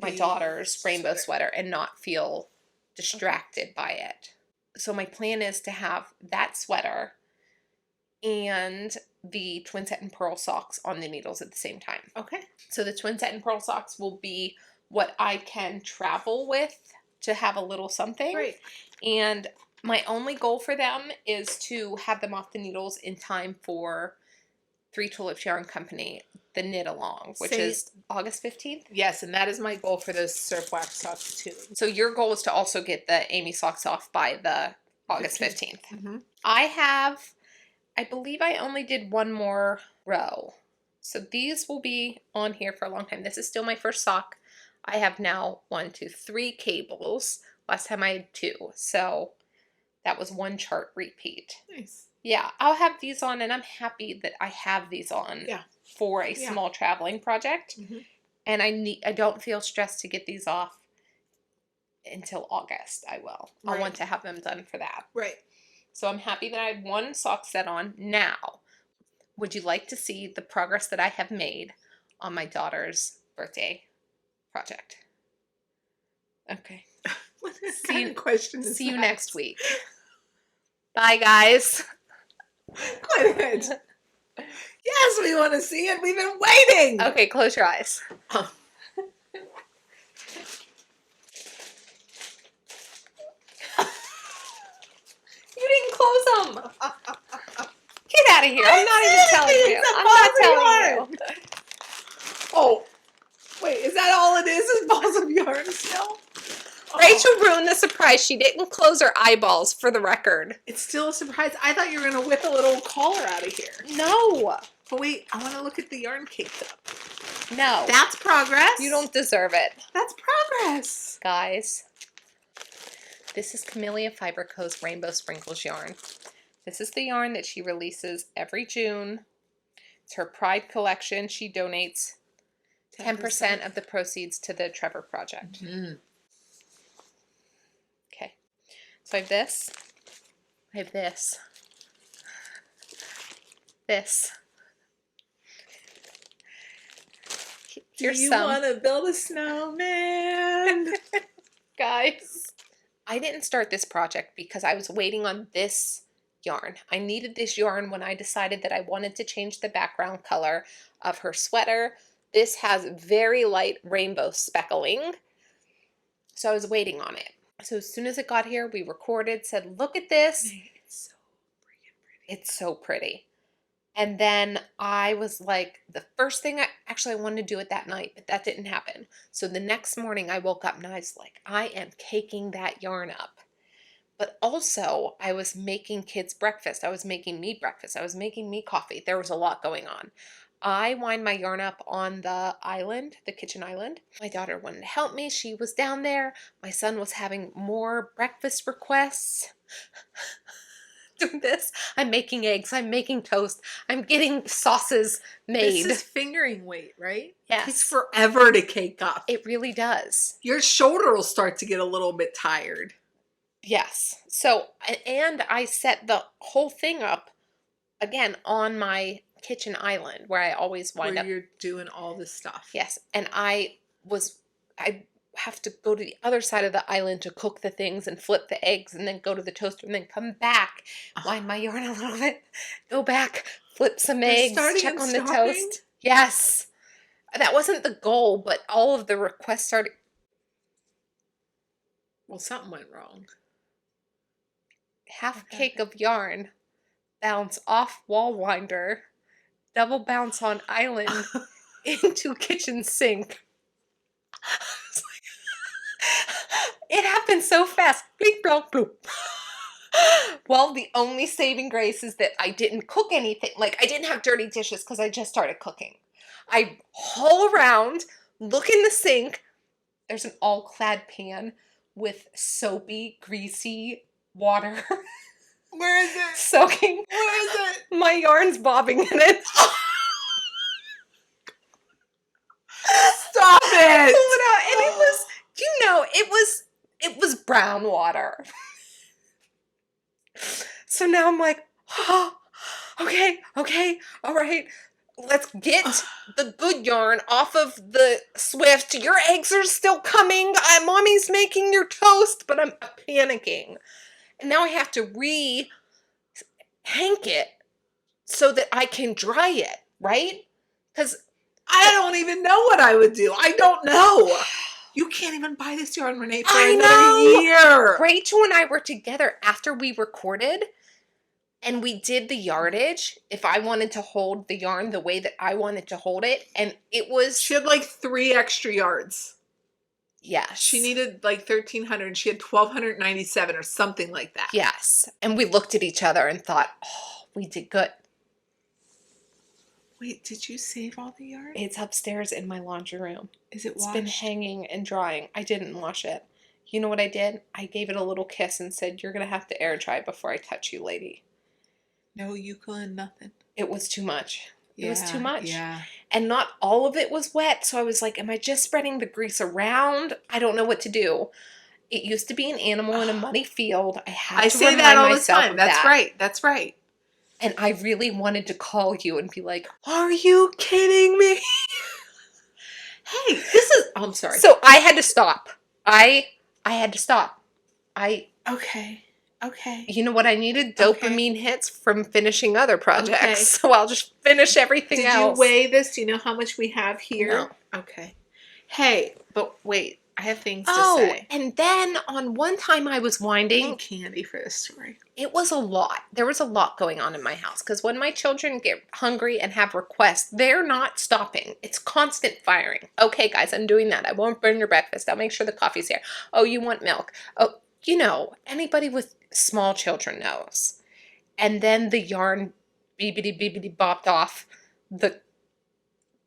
my daughter's rainbow sweater and not feel distracted by it. So my plan is to have that sweater and the twin satin pearl socks on the needles at the same time. Okay. So the twin satin pearl socks will be what I can travel with to have a little something. Right. And my only goal for them is to have them off the needles in time for 3 Tulips Yarn Company, the knit along, which is August 15th. Yes, and that is my goal for those surf wax socks too. So your goal is to also get the Amy socks off by the August 15th. Mm-hmm. I believe I only did one more row. So these will be on here for a long time. This is still my first sock. I have now 3 cables. Last time I had 2. So That was one chart repeat. Nice. Yeah, I'll have these on, and I'm happy that I have these on for a small traveling project. Mm-hmm. And I don't feel stressed to get these off until August. I will. Right. I want to have them done for that. Right. So I'm happy that I have one sock set on now. Would you like to see the progress that I have made on my daughter's birthday project? Okay. What kind of question is See you that? next week. Bye, guys. Quite a bit. Yes, we want to see it. We've been waiting. Okay, close your eyes. Oh. You didn't close them. Get out of here. I'm not even telling you. I'm not telling you. Oh, wait, is that all it is balls of yarn still? Rachel ruined the surprise. She didn't close her eyeballs, for the record. It's still a surprise. I thought you were going to whip a little collar out of here. No. But wait, I want to look at the yarn caked up. No. That's progress. You don't deserve it. That's progress. Guys, this is Camellia Fiver Co's Rainbow Sprinkles yarn. This is the yarn that she releases every June. It's her Pride collection. She donates 10% of the proceeds to the Trevor Project. Mm-hmm. Okay. So I have this. I have this. This. Do you want to build a snowman? Guys, I didn't start this project because I was waiting on this yarn. I needed this yarn when I decided that I wanted to change the background color of her sweater. This has very light rainbow speckling, so I was waiting on it. So as soon as it got here, we recorded, said, look at this. It's so freaking pretty. It's so pretty. And then I was like, the first thing I wanted to do it that night, but that didn't happen. So the next morning I woke up and I was like, I am caking that yarn up. But also I was making kids breakfast. I was making me breakfast. I was making me coffee. There was a lot going on. I wind my yarn up on the island, the kitchen island. My daughter wanted to help me. She was down there. My son was having more breakfast requests. Doing this. I'm making eggs. I'm making toast. I'm getting sauces made. This is fingering weight, right? Yes. It takes forever to cake up. It really does. Your shoulder will start to get a little bit tired. Yes. So, and I set the whole thing up again on my kitchen island where I always wind up. Where you're doing all this stuff. Yes. And I have to go to the other side of the island to cook the things and flip the eggs and then go to the toaster and then come back, wind my yarn a little bit, go back, flip some eggs, check on the toast. Yes. That wasn't the goal, but all of the requests started. Well, something went wrong. Half cake of yarn, bounce off wall winder, double bounce on island into kitchen sink. It happened so fast. Bleep, blop, bloop. Well, the only saving grace is that I didn't cook anything. Like, I didn't have dirty dishes because I just started cooking. I haul around, look in the sink. There's an all-clad pan with soapy, greasy water. Where is it? Soaking. Where is it? My yarn's bobbing in it. Stop it! Pull it out, and it was, it was brown water. So now I'm like, oh, okay, all right. Let's get the good yarn off of the Swift. Your eggs are still coming. Mommy's making your toast, but I'm panicking. And now I have to hank it so that I can dry it, right? Because I don't even know what I would do. I don't know. You can't even buy this yarn, Renee, for another year. Rachel and I were together after we recorded, and we did the yardage, if I wanted to hold the yarn the way that I wanted to hold it, and it was... She had like 3 extra yards. Yes. She needed like 1,300, and she had 1,297 or something like that. Yes. And we looked at each other and thought, oh, we did good. Wait, did you save all the yarn? It's upstairs in my laundry room. Is it washed? It's been hanging and drying. I didn't wash it. You know what I did? I gave it a little kiss and said, "You're going to have to air dry before I touch you, lady." No eucalyptus, nothing. It was too much. It was too much. Yeah. And not all of it was wet. So I was like, am I just spreading the grease around? I don't know what to do. It used to be an animal in a muddy field. I had to say remind that all the myself time. of That's that. right. That's right. And I really wanted to call you and be like, are you kidding me? Hey, this is... Oh, I'm sorry. So I had to stop. I had to stop. Okay. You know what? I needed dopamine hits from finishing other projects. Okay. So I'll just finish everything else. Did you weigh this? Do you know how much we have here? No. Okay. Hey, but wait. I have things to Oh, say. and then on one time I was I winding. need candy for this story. It was a lot. There was a lot going on in my house because when my children get hungry and have requests, they're not stopping. It's constant firing. Okay, guys, I'm doing that. I won't burn your breakfast. I'll make sure the coffee's here. Oh, you want milk? Oh, you know, anybody with small children knows. And then the yarn beepity bopped off the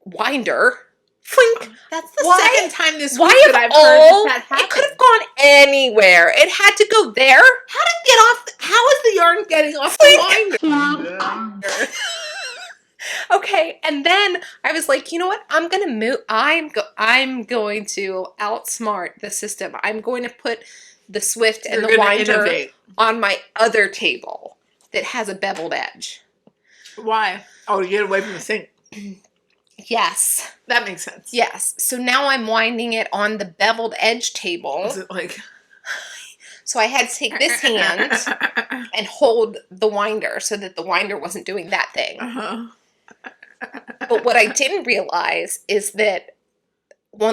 winder. Flink. That's the second time this week Why of that I've all, heard that happen. it could have gone anywhere. It had to go there. How did it get off? How is the yarn getting off the winder? Okay, and then I was like, you know what? I'm gonna move. I'm going to outsmart the system. I'm going to put the Swift and the winder on my other table that has a beveled edge. Why? Oh, to get away from the sink. Yes. That makes sense. Yes. So now I'm winding it on the beveled edge table. Is it like... So I had to take this hand and hold the winder so that the winder wasn't doing that thing. But what I didn't realize is that the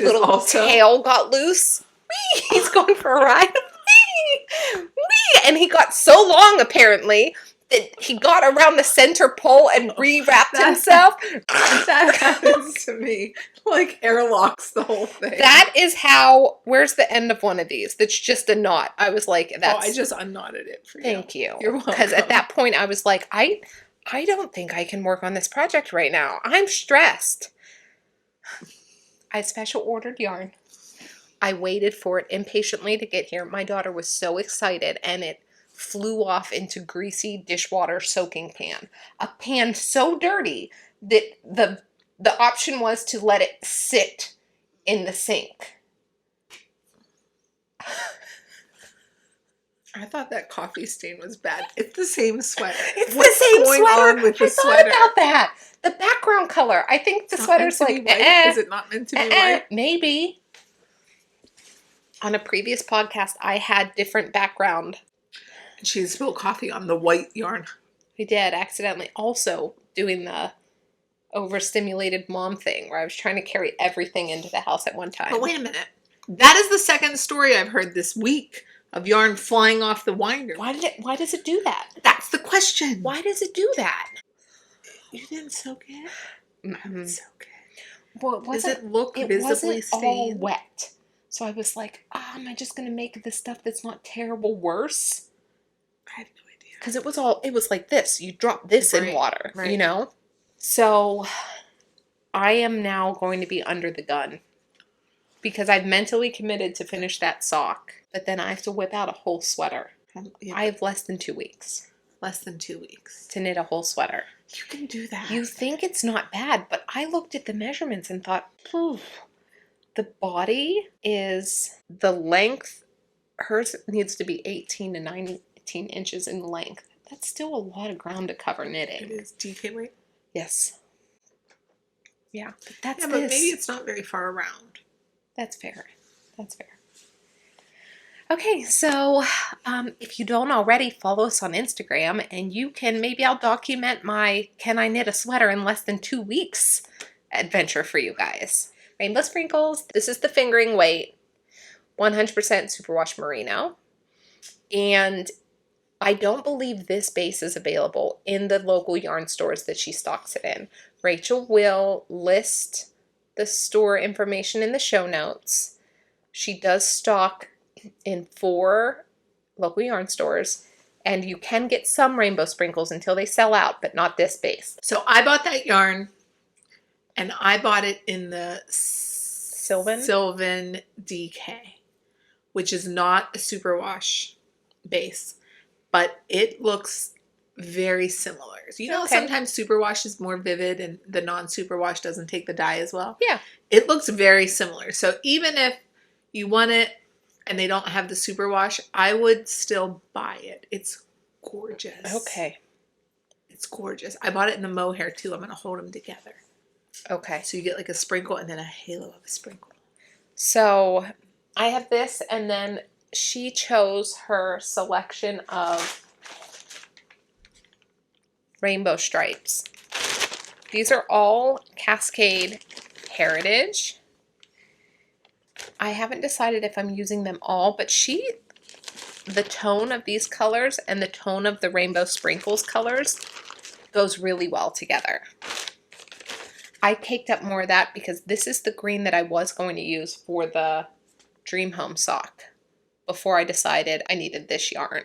little tail got loose. Whee! He's going for a ride. Whee! Whee! And he got so long, apparently, that he got around the center pole and re-wrapped himself. That happens to me. Like airlocks the whole thing. That is how... Where's the end of one of these? That's just a knot. I was like, that's... Oh, I just unknotted it for you. Thank you. You're welcome. Because at that point, I was like, I don't think I can work on this project right now. I'm stressed. I special ordered yarn. I waited for it impatiently to get here. My daughter was so excited, and it flew off into greasy dishwater soaking pan. A pan so dirty that the option was to let it sit in the sink. I thought that coffee stain was bad. It's the same sweater. It's What's the same going sweater. on with the I thought sweater? about that. The background color. I think the sweater's like, Is it not meant to be white? Maybe. On a previous podcast, I had different background. She spilled coffee on the white yarn. I did accidentally. Also doing the overstimulated mom thing where I was trying to carry everything into the house at one time. But wait a minute. That is the second story I've heard this week of yarn flying off the winder. Why does it do that? That's the question. Why does it do that? You didn't soak it? I would soak it. Well, Does it look it visibly wasn't all stained? wet. So I was like, am I just going to make the stuff that's not terrible worse? I have no idea. Because it was like this. You drop this in water, right. you know? So I am now going to be under the gun. Because I've mentally committed to finish that sock. But then I have to whip out a whole sweater. Yeah. I have less than 2 weeks. Less than 2 weeks. To knit a whole sweater. You can do that. You think it's not bad, but I looked at the measurements and thought, the body is the length. Hers needs to be 18 to 19 inches in length. That's still a lot of ground to cover knitting. It is DK weight? Yes. Yeah, but that's but maybe it's not very far around. That's fair. That's fair. Okay, so if you don't already, follow us on Instagram, and you can, maybe I'll document my Can I Knit a Sweater in Less Than 2 Weeks adventure for you guys. Rainbow Sprinkles, this is the fingering weight, 100% superwash merino, and I don't believe this base is available in the local yarn stores that she stocks it in. Rachel will list the store information in the show notes. She does stock in 4 local yarn stores, and you can get some Rainbow Sprinkles until they sell out, but not this base. So I bought that yarn, and I bought it in the Sylvan DK, which is not a superwash base, but it looks very similar. So, you know, Okay. sometimes superwash is more vivid and the non-superwash doesn't take the dye as well. Yeah. It looks very similar. So even if you want it and they don't have the superwash, I would still buy it. It's gorgeous. Okay. It's gorgeous. I bought it in the mohair too. I'm going to hold them together. Okay. So you get like a sprinkle and then a halo of a sprinkle. So I have this, and then she chose her selection of rainbow stripes. These are all Cascade Heritage. I haven't decided if I'm using them all, but the tone of these colors and the tone of the rainbow sprinkles colors goes really well together. I caked up more of that because this is the green that I was going to use for the Dream Home sock before I decided I needed this yarn.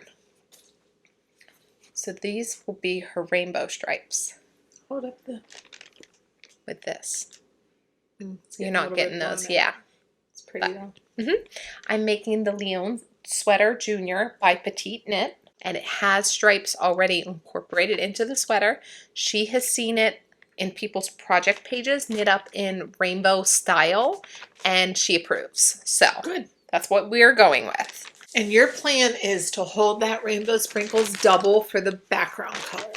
So these will be her rainbow stripes. Hold up with this. It's You're getting a not little getting bit those, blown yeah. out. It's pretty though. I'm making the Leon Sweater Junior by Petite Knit, and it has stripes already incorporated into the sweater. She has seen it in people's project pages knit up in rainbow style, and she approves. So Good. that's what we're going with. And your plan is to hold that rainbow sprinkles double for the background color.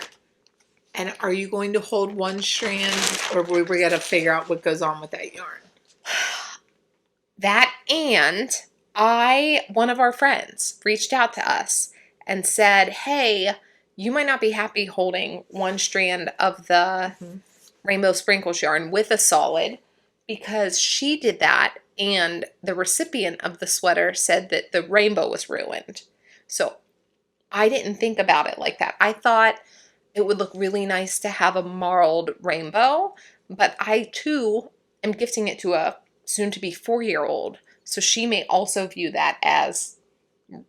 And are you going to hold one strand, or we got to figure out what goes on with that yarn? That, and one of our friends reached out to us and said, hey, you might not be happy holding one strand of the rainbow sprinkles yarn with a solid, because she did that and the recipient of the sweater said that the rainbow was ruined. So I didn't think about it like that. I thought it would look really nice to have a marled rainbow, but I too am gifting it to a soon-to-be 4-year-old, so she may also view that as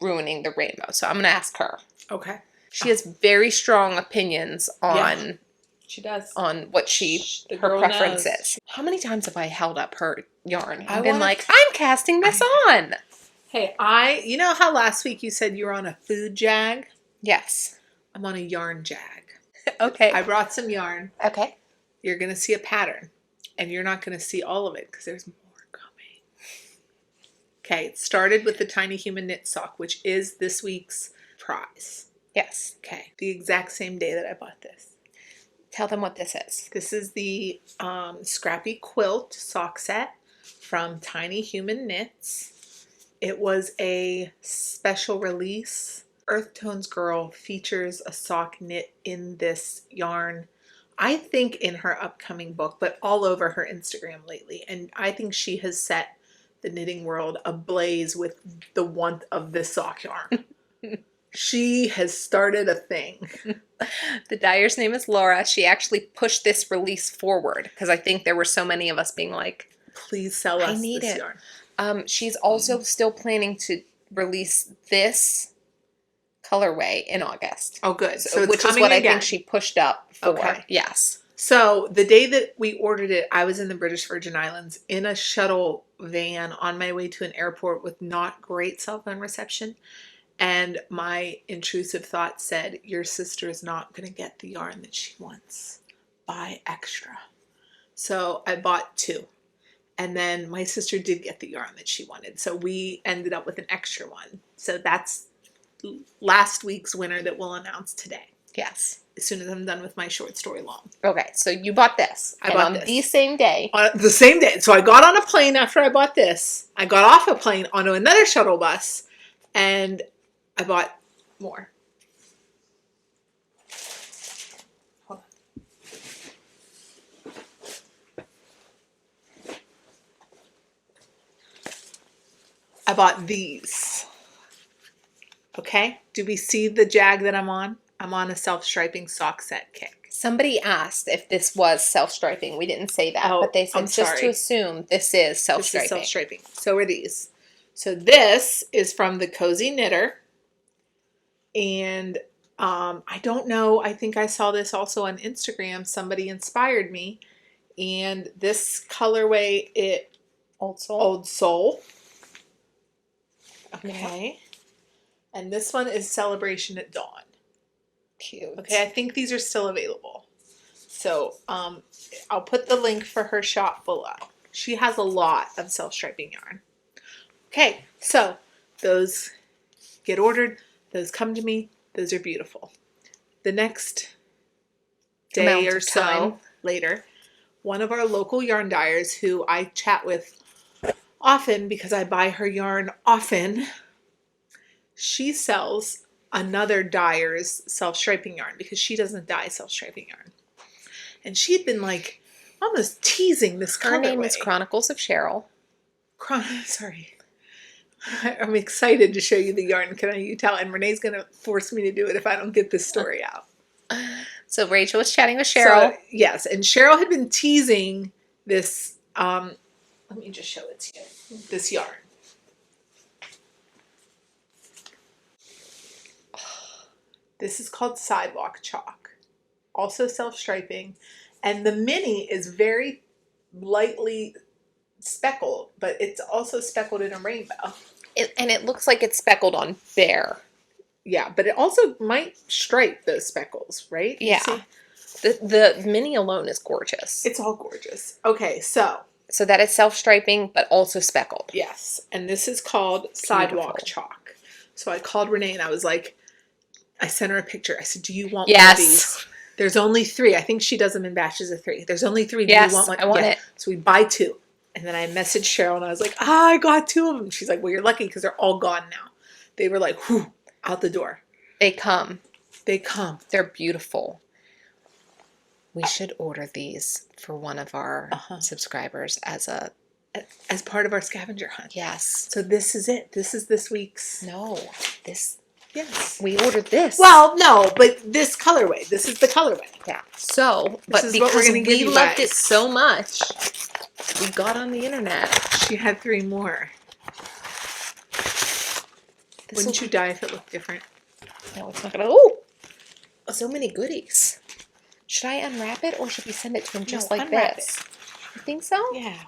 ruining the rainbow. So I'm going to ask her. Okay. She has very strong opinions on She does. on what her girl preference knows. is. How many times have I held up her yarn and I been wanna- like, I'm casting this on? Hey, you know how last week you said you were on a food jag? Yes. I'm on a yarn jag. Okay. I brought some yarn. Okay. You're going to see a pattern, and you're not going to see all of it because there's more coming. Okay, it started with the Tiny Human Knit Sock, which is this week's prize. Yes. Okay, the exact same day that I bought this. Tell them what this is. This is the Scrappy Quilt sock set from Tiny Human Knits. It was a special release. Earth Tones Girl features a sock knit in this yarn, I think in her upcoming book, but all over her Instagram lately. And I think she has set the knitting world ablaze with the want of this sock yarn. She has started a thing. The dyer's name is Laura. She actually pushed this release forward because I think there were so many of us being like, Please sell us need this it. yarn. She's also still planning to release this colorway in August. Oh, good. So it's which is coming what again. I think she pushed up for. Okay. Yes. So the day that we ordered it, I was in the British Virgin Islands in a shuttle van on my way to an airport with not great cell phone reception. And my intrusive thought said, your sister is not going to get the yarn that she wants. Buy extra. So I bought 2. And then my sister did get the yarn that she wanted. So we ended up with an extra one. So that's last week's winner that we'll announce today. Yes. As soon as I'm done with my short story long. Okay, so you bought this. I bought on this. the same day. On the same day. So I got on a plane after I bought this. I got off a plane onto another shuttle bus. And I bought more. Hold on. I bought these. Okay? Do we see the jag that I'm on? I'm on a self-striping sock set kick. Somebody asked if this was self-striping. We didn't say that, Oh, but they said I'm just sorry. to assume this is self-striping. This is self-striping. So are these. So this is from the Cozy Knitter. And I don't know. I think I saw this also on Instagram. Somebody inspired me. And this colorway, Old Soul. Old Soul. Okay. And this one is Celebration at Dawn. Cute. Okay, I think these are still available. So I'll put the link for her shop below. She has a lot of self-striping yarn. Okay, so those get ordered. Those come to me. Those are beautiful. The next day or so later, one of our local yarn dyers who I chat with often because I buy her yarn often, she sells another dyer's self-striping yarn because she doesn't dye self-striping yarn. And she'd been like almost teasing this colorway. Her name is Chronicles of Cheryl. Sorry. I'm excited to show you the yarn. Can you tell? And Renee's going to force me to do it if I don't get this story out. So Rachel was chatting with Cheryl. So, yes, and Cheryl had been teasing this, let me just show it to you, this yarn. This is called Sidewalk Chalk, also self-striping, and the mini is very lightly speckled, but it's also speckled in a rainbow. And it looks like it's speckled on bare. Yeah, but it also might stripe those speckles, right? Yeah. The mini alone is gorgeous. It's all gorgeous. Okay, so that is self-striping, but also speckled. yes, and this is called Sidewalk Chalk. So I called Renee and I was like, I sent her a picture. I said, do you want one of these? There's only 3. I think she does them in batches of 3. There's only 3. Do you want one? I want it. So we buy 2. And then I messaged Cheryl and I was like, I got 2 of them. She's like, well, you're lucky because they're all gone now. They were like, whew, out the door. They come. They're beautiful. We should order these for one of our subscribers as part of our scavenger hunt. Yes. So this is it. This is this week's. No, this. Yes. We ordered this. Well, no, but this colorway. This is the colorway. Yeah. So, but is because what we're gonna give you loved guys. it so much, we got on the internet. She had 3 more. Wouldn't you die if it looked different? No, it's not gonna. Oh, so many goodies. Should I unwrap it or should we send it to him just like this? You think so? Yeah.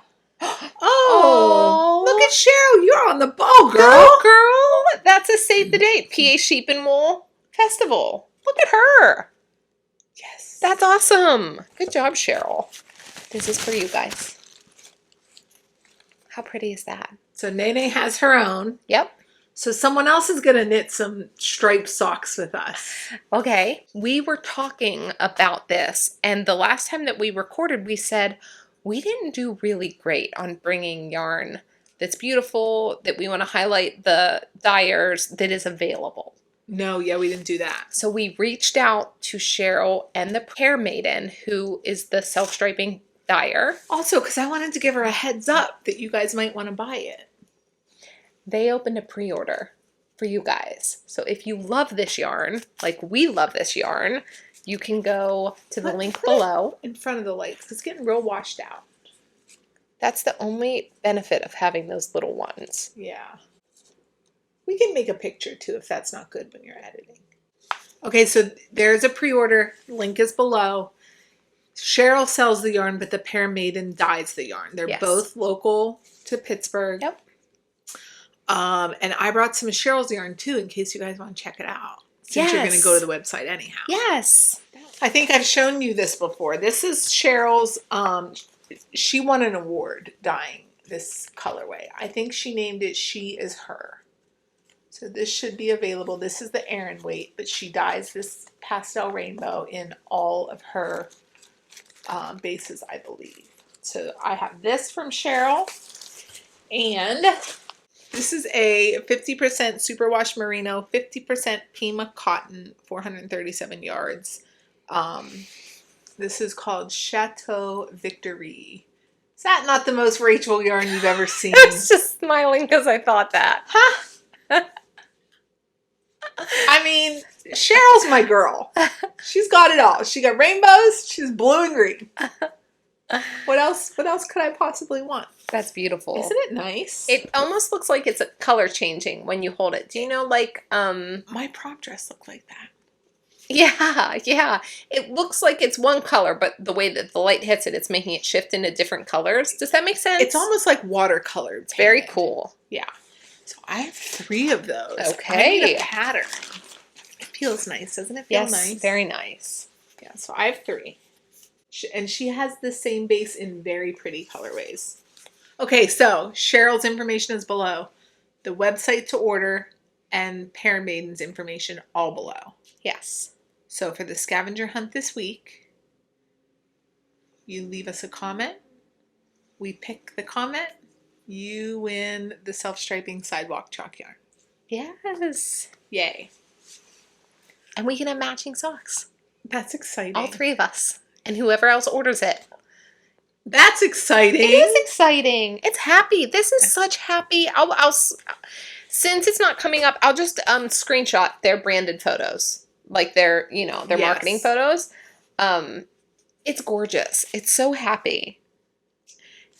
Oh, look at Cheryl. You're on the ball, girl. Go, girl. That's a save the date. PA Sheep and Wool Festival. Look at her. Yes. That's awesome. Good job, Cheryl. This is for you guys. How pretty is that? So Nene has her own. Yep. So someone else is going to knit some striped socks with us. Okay. We were talking about this, and the last time that we recorded, we said we didn't do really great on bringing yarn that's beautiful, that we want to highlight the dyers that is available. No, yeah, we didn't do that. So we reached out to Cheryl and the Pear Maiden, who is the self-striping dyer. Also, because I wanted to give her a heads up that you guys might want to buy it. They opened a pre-order for you guys. So if you love this yarn, like we love this yarn, you can go to the link below. In front of the lights. It's getting real washed out. That's the only benefit of having those little ones. Yeah. We can make a picture too if that's not good when you're editing. Okay, so there's a pre-order. Link is below. Cheryl sells the yarn, but the Pear Maiden dyes the yarn. They're both local to Pittsburgh. Yep. And I brought some of Cheryl's yarn too in case you guys want to check it out. Since you're going to go to the website anyhow. Yes. I think I've shown you this before. This is Cheryl's, she won an award dyeing this colorway. I think she named it She Is Her. So this should be available. This is the Aran weight, but she dyes this pastel rainbow in all of her bases, I believe. So I have this from Cheryl, and this is a 50% superwash merino, 50% Pima cotton, 437 yards. This is called Chateau Victory. Is that not the most Rachel yarn you've ever seen? I was just smiling because I thought that. Huh? I mean, Cheryl's my girl. She's got it all. She got rainbows. She's blue and green. What else could I possibly want? That's beautiful. Isn't it nice? It almost looks like it's a color changing when you hold it. Do you know, like, my prop dress looked like that. Yeah. It looks like it's one color, but the way that the light hits it, it's making it shift into different colors. Does that make sense? It's almost like watercolor. It's very cool. Yeah. So I have 3 of those. Okay. I need a pattern. It feels nice. Doesn't it feel nice? Yes, very nice. Yeah, so I have 3. And she has the same base in very pretty colorways. Okay, so Cheryl's information is below. The website to order and Pair Maiden's information all below. Yes. So for the scavenger hunt this week, you leave us a comment. We pick the comment. You win the self-striping sidewalk chalk yarn. Yes. Yay. And we can have matching socks. That's exciting. All 3 of us. And whoever else orders it. That's exciting. It is exciting. It's happy. This is such happy. I'll since it's not coming up, I'll just screenshot their branded photos. Like their marketing photos. It's gorgeous. It's so happy.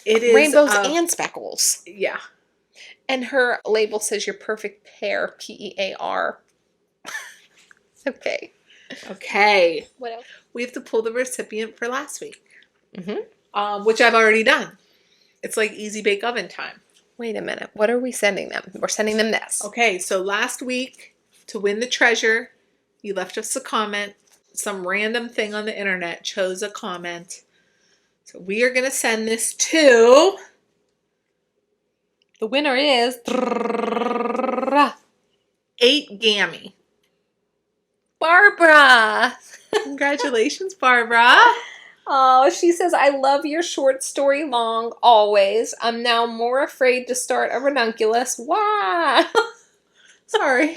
It is rainbows and speckles. Yeah. And her label says your perfect pair, PEAR. Okay. Okay. What else? We have to pull the recipient for last week. Mm-hmm. Which I've already done. It's like easy bake oven time. Wait a minute. What are we sending them? We're sending them this. Okay, so last week, to win the treasure, you left us a comment. Some random thing on the internet chose a comment. So we are going to send this to... The winner is... 8 Gammy. Barbara! Congratulations, Barbara. Oh, she says, I love your short story long, always. I'm now more afraid to start a ranunculus. Wow! Sorry.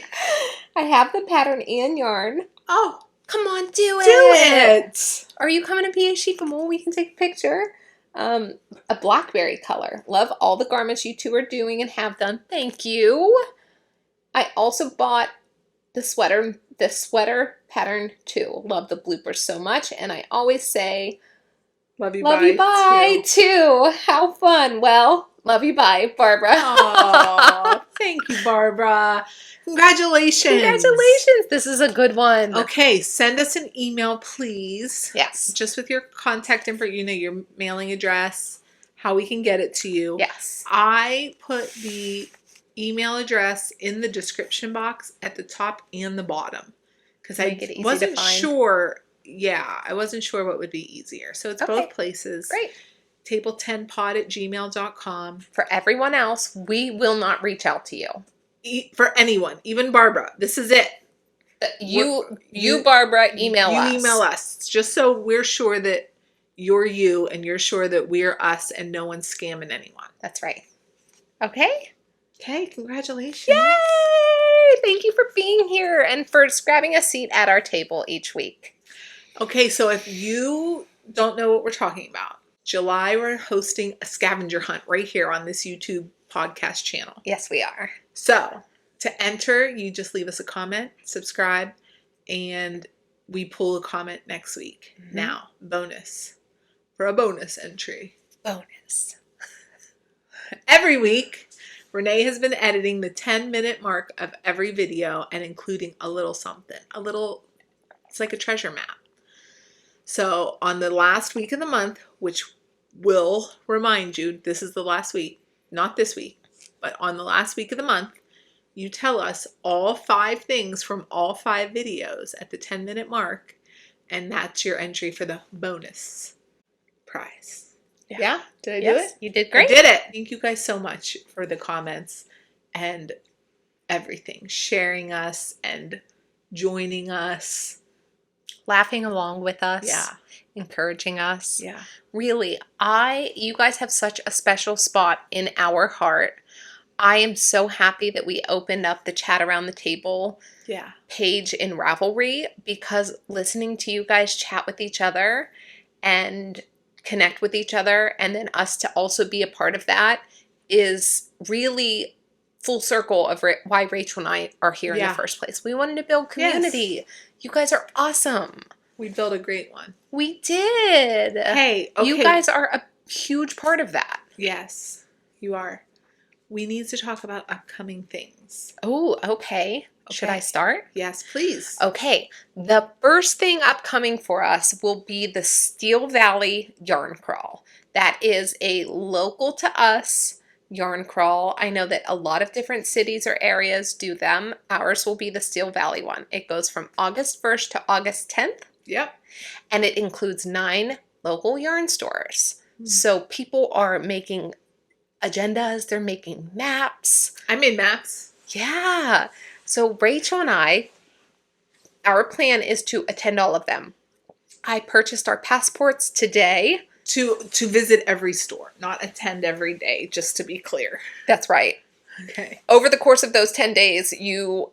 I have the pattern and yarn. Oh, come on, do it! do it! Are you coming to PA Chiffon? We can take a picture. A blackberry color. Love all the garments you 2 are doing and have done. Thank you. I also bought the sweater pattern too. Love the bloopers so much. And I always say, love you, bye too. How fun. Well, love you, bye, Barbara. Aw, thank you, Barbara. Congratulations. Congratulations. This is a good one. Okay, send us an email, please. Yes. Just with your contact info, your mailing address, how we can get it to you. Yes. I put the email address in the description box at the top and the bottom because I wasn't sure. Yeah, I wasn't sure what would be easier. So it's both places. Great. Tabletenpod@gmail.com. For everyone else, we will not reach out to you. For anyone, even Barbara. This is it. You Barbara, email us. You email us just so we're sure that you're you and you're sure that we're us and no one's scamming anyone. That's right. Okay? Okay, congratulations. Yay! Thank you for being here and for grabbing a seat at our table each week. Okay, so if you don't know what we're talking about, July we're hosting a scavenger hunt right here on this YouTube podcast channel. Yes, we are. So to enter, you just leave us a comment, subscribe, and we pull a comment next week. Mm-hmm. Now, bonus. For a bonus entry. Bonus. Every week, Renee has been editing the 10-minute mark of every video and including a little something. It's like a treasure map. So on the last week of the month, which will remind you, this is the last week, not this week, but on the last week of the month, you tell us all 5 things from all 5 videos at the 10-minute mark, and that's your entry for the bonus prize. Yeah? Did I do it? You did great. I did it. Thank you guys so much for the comments and everything. Sharing us and joining us. Laughing along with us. Yeah. Encouraging us. Yeah. Really, you guys have such a special spot in our heart. I am so happy that we opened up the Chat Around the Table page in Ravelry, because listening to you guys chat with each other and connect with each other, and then us to also be a part of that, is really full circle of why Rachel and I are here in the first place. We wanted to build community. Yes. You guys are awesome. We built a great one. We did. Hey, okay. You guys are a huge part of that. Yes, you are. We need to talk about upcoming things. Oh, okay. Should I start? Yes, please. Okay. The first thing upcoming for us will be the Steel Valley Yarn Crawl. That is a local to us yarn crawl. I know that a lot of different cities or areas do them. Ours will be the Steel Valley one. It goes from August 1st to August 10th. Yep. And it includes 9 local yarn stores. So people are making agendas. They're making maps. I made maps. Yeah. So Rachel and I, our plan is to attend all of them. I purchased our passports today. To visit every store, not attend every day, just to be clear. That's right. Okay. Over the course of those 10 days, you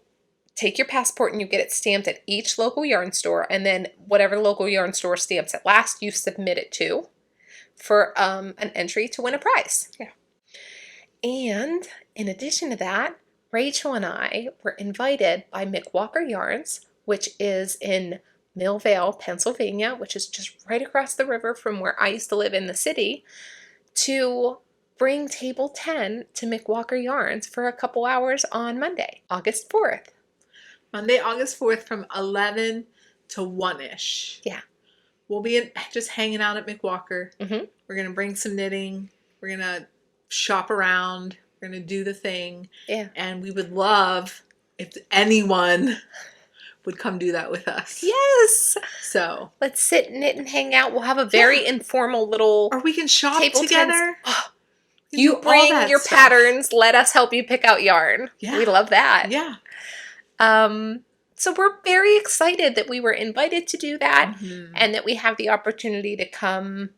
take your passport and you get it stamped at each local yarn store, and then whatever local yarn store stamps it last, you submit it to for an entry to win a prize. Yeah. And in addition to that, Rachel and I were invited by Mick Walker Yarns, which is in Millvale, Pennsylvania, which is just right across the river from where I used to live in the city, to bring Table 10 to Mick Walker Yarns for a couple hours on Monday, August 4th. Monday, August 4th from 11 to 1-ish. Yeah. We'll be just hanging out at Mick Walker. Mm-hmm. We're going to bring some knitting. We're going to shop around. We're going to do the thing. Yeah. And we would love if anyone would come do that with us. Yes. So. Let's sit, knit, and hang out. We'll have a very informal little Or we can shop table together. You bring your stuff. patterns. Let us help you pick out yarn. Yeah. We love that. Yeah. So we're very excited that we were invited to do that Mm-hmm. and that we have the opportunity to come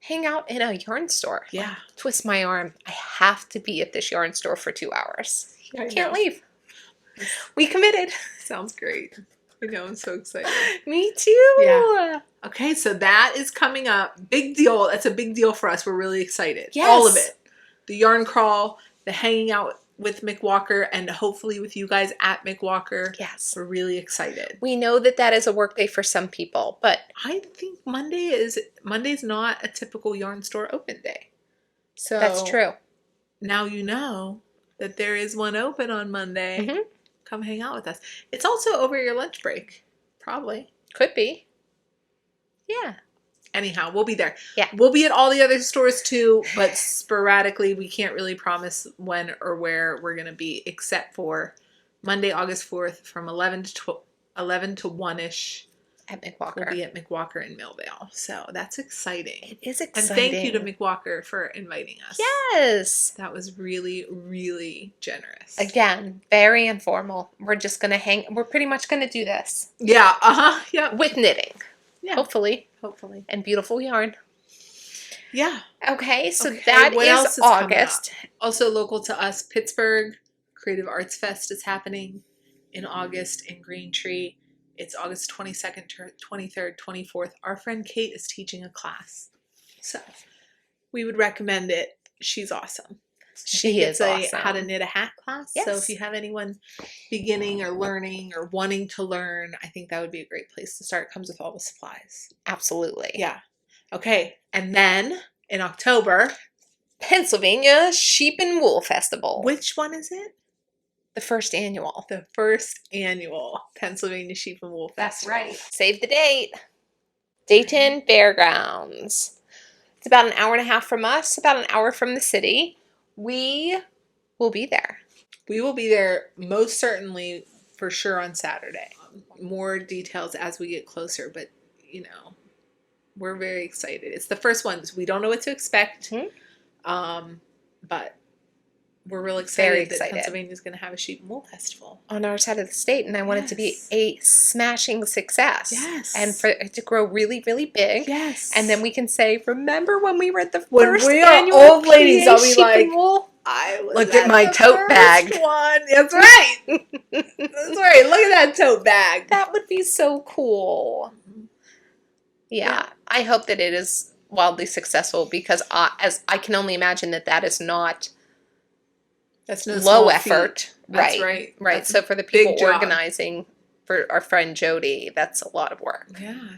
hang out in a yarn store. Yeah. Twist my arm. I have to be at this yarn store for 2 hours. I can't leave. We committed. Sounds great. I know, I'm so excited. Me too. Yeah. Okay, so that is coming up. Big deal. That's a big deal for us. We're really excited. Yes. All of it. The yarn crawl, the hanging out with Mick Walker, and hopefully with you guys at Mick Walker. Yes. We're really excited. We know that that is a work day for some people, but I think Monday's not a typical yarn store open day. So that's true. Now you know that there is one open on Monday. Mm-hmm. Come hang out with us. It's also over your lunch break. Probably. Could be. Yeah. Anyhow, we'll be there. Yeah. We'll be at all the other stores too, but sporadically. We can't really promise when or where we're going to be, except for Monday, August 4th from 11 to 1-ish. At Mick Walker. We'll be at Mick Walker in Millvale. So that's exciting. It is And exciting. thank you to Mick Walker for inviting us. Yes. That was really, really generous. Again, very informal. We're just going to hang. We're pretty much going to do this. Yeah. Uh-huh. Yeah. With knitting. Yeah. Hopefully. Hopefully. And beautiful yarn. Yeah. Okay, so Okay, that what else is is coming August. Also local to us, Pittsburgh Creative Arts Fest is happening in August in Green Tree. It's August 22nd, 23rd, 24th. Our friend Kate is teaching a class. So we would recommend it. She's awesome. She is It's a awesome. how to knit a hat class. So Yes. if you have anyone beginning or learning or wanting to learn, I think that would be a great place to start. It comes with all the supplies. Absolutely. Yeah. Okay. And then in October, Pennsylvania Sheep and Wool Festival. which one is it? The first annual. The first annual Pennsylvania Sheep and Wool Festival. Save the date. Dayton Fairgrounds. It's about an hour and a half from us, about an hour from the city. We will be there. We will be there most certainly for sure on Saturday. More details as we get closer, but you know, we're very excited. It's the first one. We don't know what to expect, but we're real excited, Very that excited. Pennsylvania is going to have a sheep and wool festival. On our side of the state, and I want it to be Yes. a smashing success. Yes. And for it to grow really, really big. Yes. And then we can say, remember when we were at the When first we are annual old ladies, PA I'll be Sheep like, and Wool? I was Look at my the tote first bag. one. That's right. That's right. Look at that tote bag. That would be so cool. Yeah. I hope that it is wildly successful because as I can only imagine that is not That's no low small effort. feat. That's right. Right. That's So for the people big job. organizing for our friend Jody, that's a lot of work. Yeah.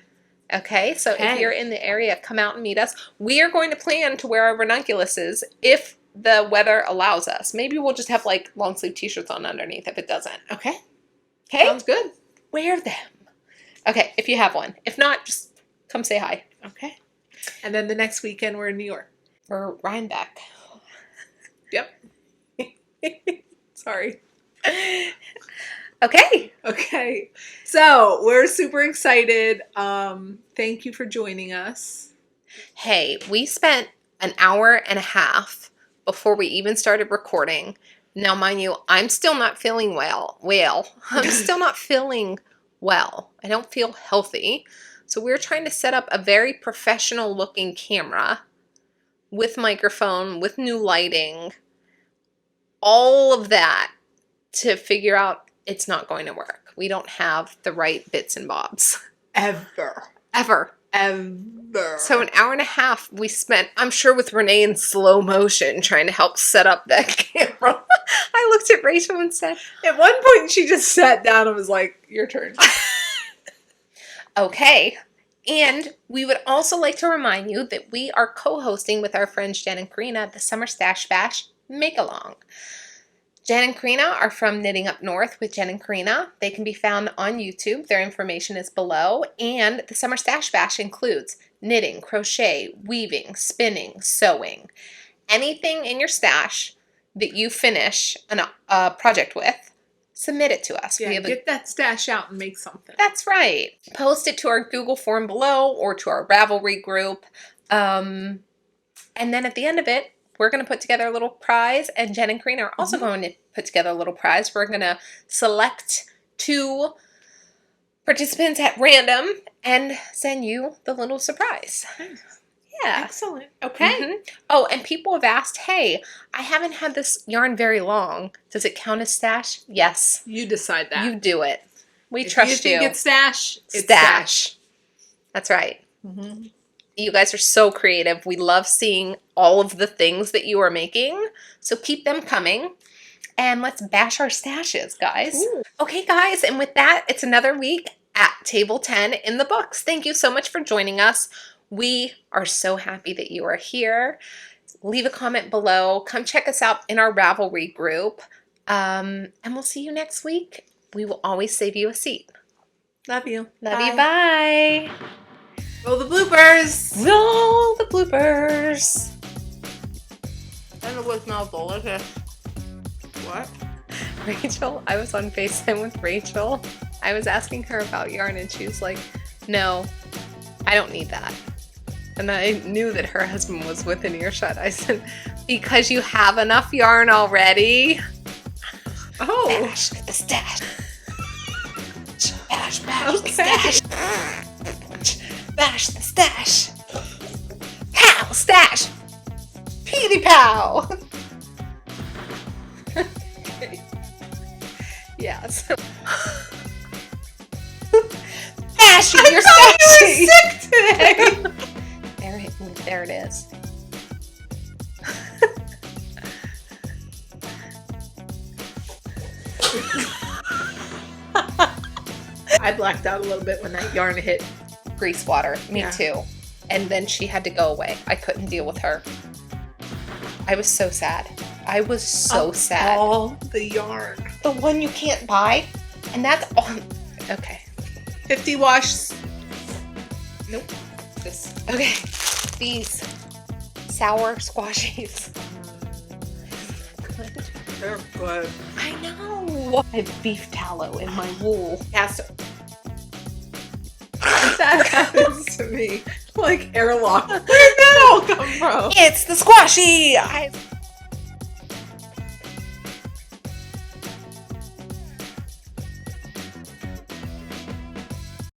Okay, so if Okay. you're in the area, come out and meet us. We are going to plan to wear our Ranunculuses if the weather allows us. Maybe we'll just have like long sleeve t-shirts on underneath if it doesn't. Okay. Okay? Sounds good. Wear them. Okay, if you have one. If not, just come say hi. Okay. And then the next weekend we're in New York. For Rhinebeck. Yep. Sorry. Okay. Okay. So we're super excited. Thank you for joining us. Hey, we spent an hour and a half before we even started recording. Now, mind you, I'm still not feeling well. I'm still not feeling well. I don't feel healthy. So we're trying to set up a very professional looking camera with microphone, with new lighting, all of that to figure out it's not going to work. We don't have the right bits and bobs. Ever. So an hour and a half we spent, I'm sure, with Renee in slow motion trying to help set up that camera. I looked at Rachel and said, At one point she just sat down and was like, your turn. okay. And we would also like to remind you that we are co-hosting with our friends Jen and Karina the Summer Stash Bash Make-Along. Jen and Karina are from Knitting Up North with Jen and Karina. They can be found on YouTube. Their information is below. And the Summer Stash Bash includes knitting, crochet, weaving, spinning, sewing. Anything in your stash that you finish a project with, submit it to us. Yeah, get that stash out and make something. That's right. Post it to our Google form below or to our Ravelry group. And then at the end of it, we're going to put together a little prize, and Jen and Karina are also going to put together a little prize. We're going to select 2 participants at random and send you the little surprise. Yeah. Excellent. Okay. Oh, and people have asked, hey, I haven't had this yarn very long. Does it count as stash? Yes. You decide that. You do it. We if trust you. You think it's stash, it's stash. That's right. Mm-hmm. You guys are so creative. We love seeing all of the things that you are making. So keep them coming. And let's bash our stashes, guys. Ooh. Okay, guys. And with that, it's another week at Table 10 in the books. Thank you so much for joining us. We are so happy that you are here. Leave a comment below. Come check us out in our Ravelry group. And we'll see you next week. We will always save you a seat. Love you. Love you. Bye. Roll the bloopers. Roll the bloopers. And it smells delicious. What? Rachel, I was on FaceTime with Rachel. I was asking her about yarn and she was like, no, I don't need that. And I knew that her husband was within earshot. I said, because you have enough yarn already. Oh. Bash the stash. Bash the stash. Bash the stash. Pow, stash. Peely pow. Okay. Yeah, so. Bash your stash. You were sick today. There it is. I blacked out a little bit when that yarn hit. Grease water. Me Yeah. too. And then she had to go away. I couldn't deal with her. I was so sad. I was so sad. All the yarn. The one you can't buy. And that's on. Okay. 50 wash. Nope. This. Okay. These sour squashies. Good. They're good. I know. I have beef tallow in my wool. Cast. That happens to me. Like airlock. Where did that all come from? It's the squashy.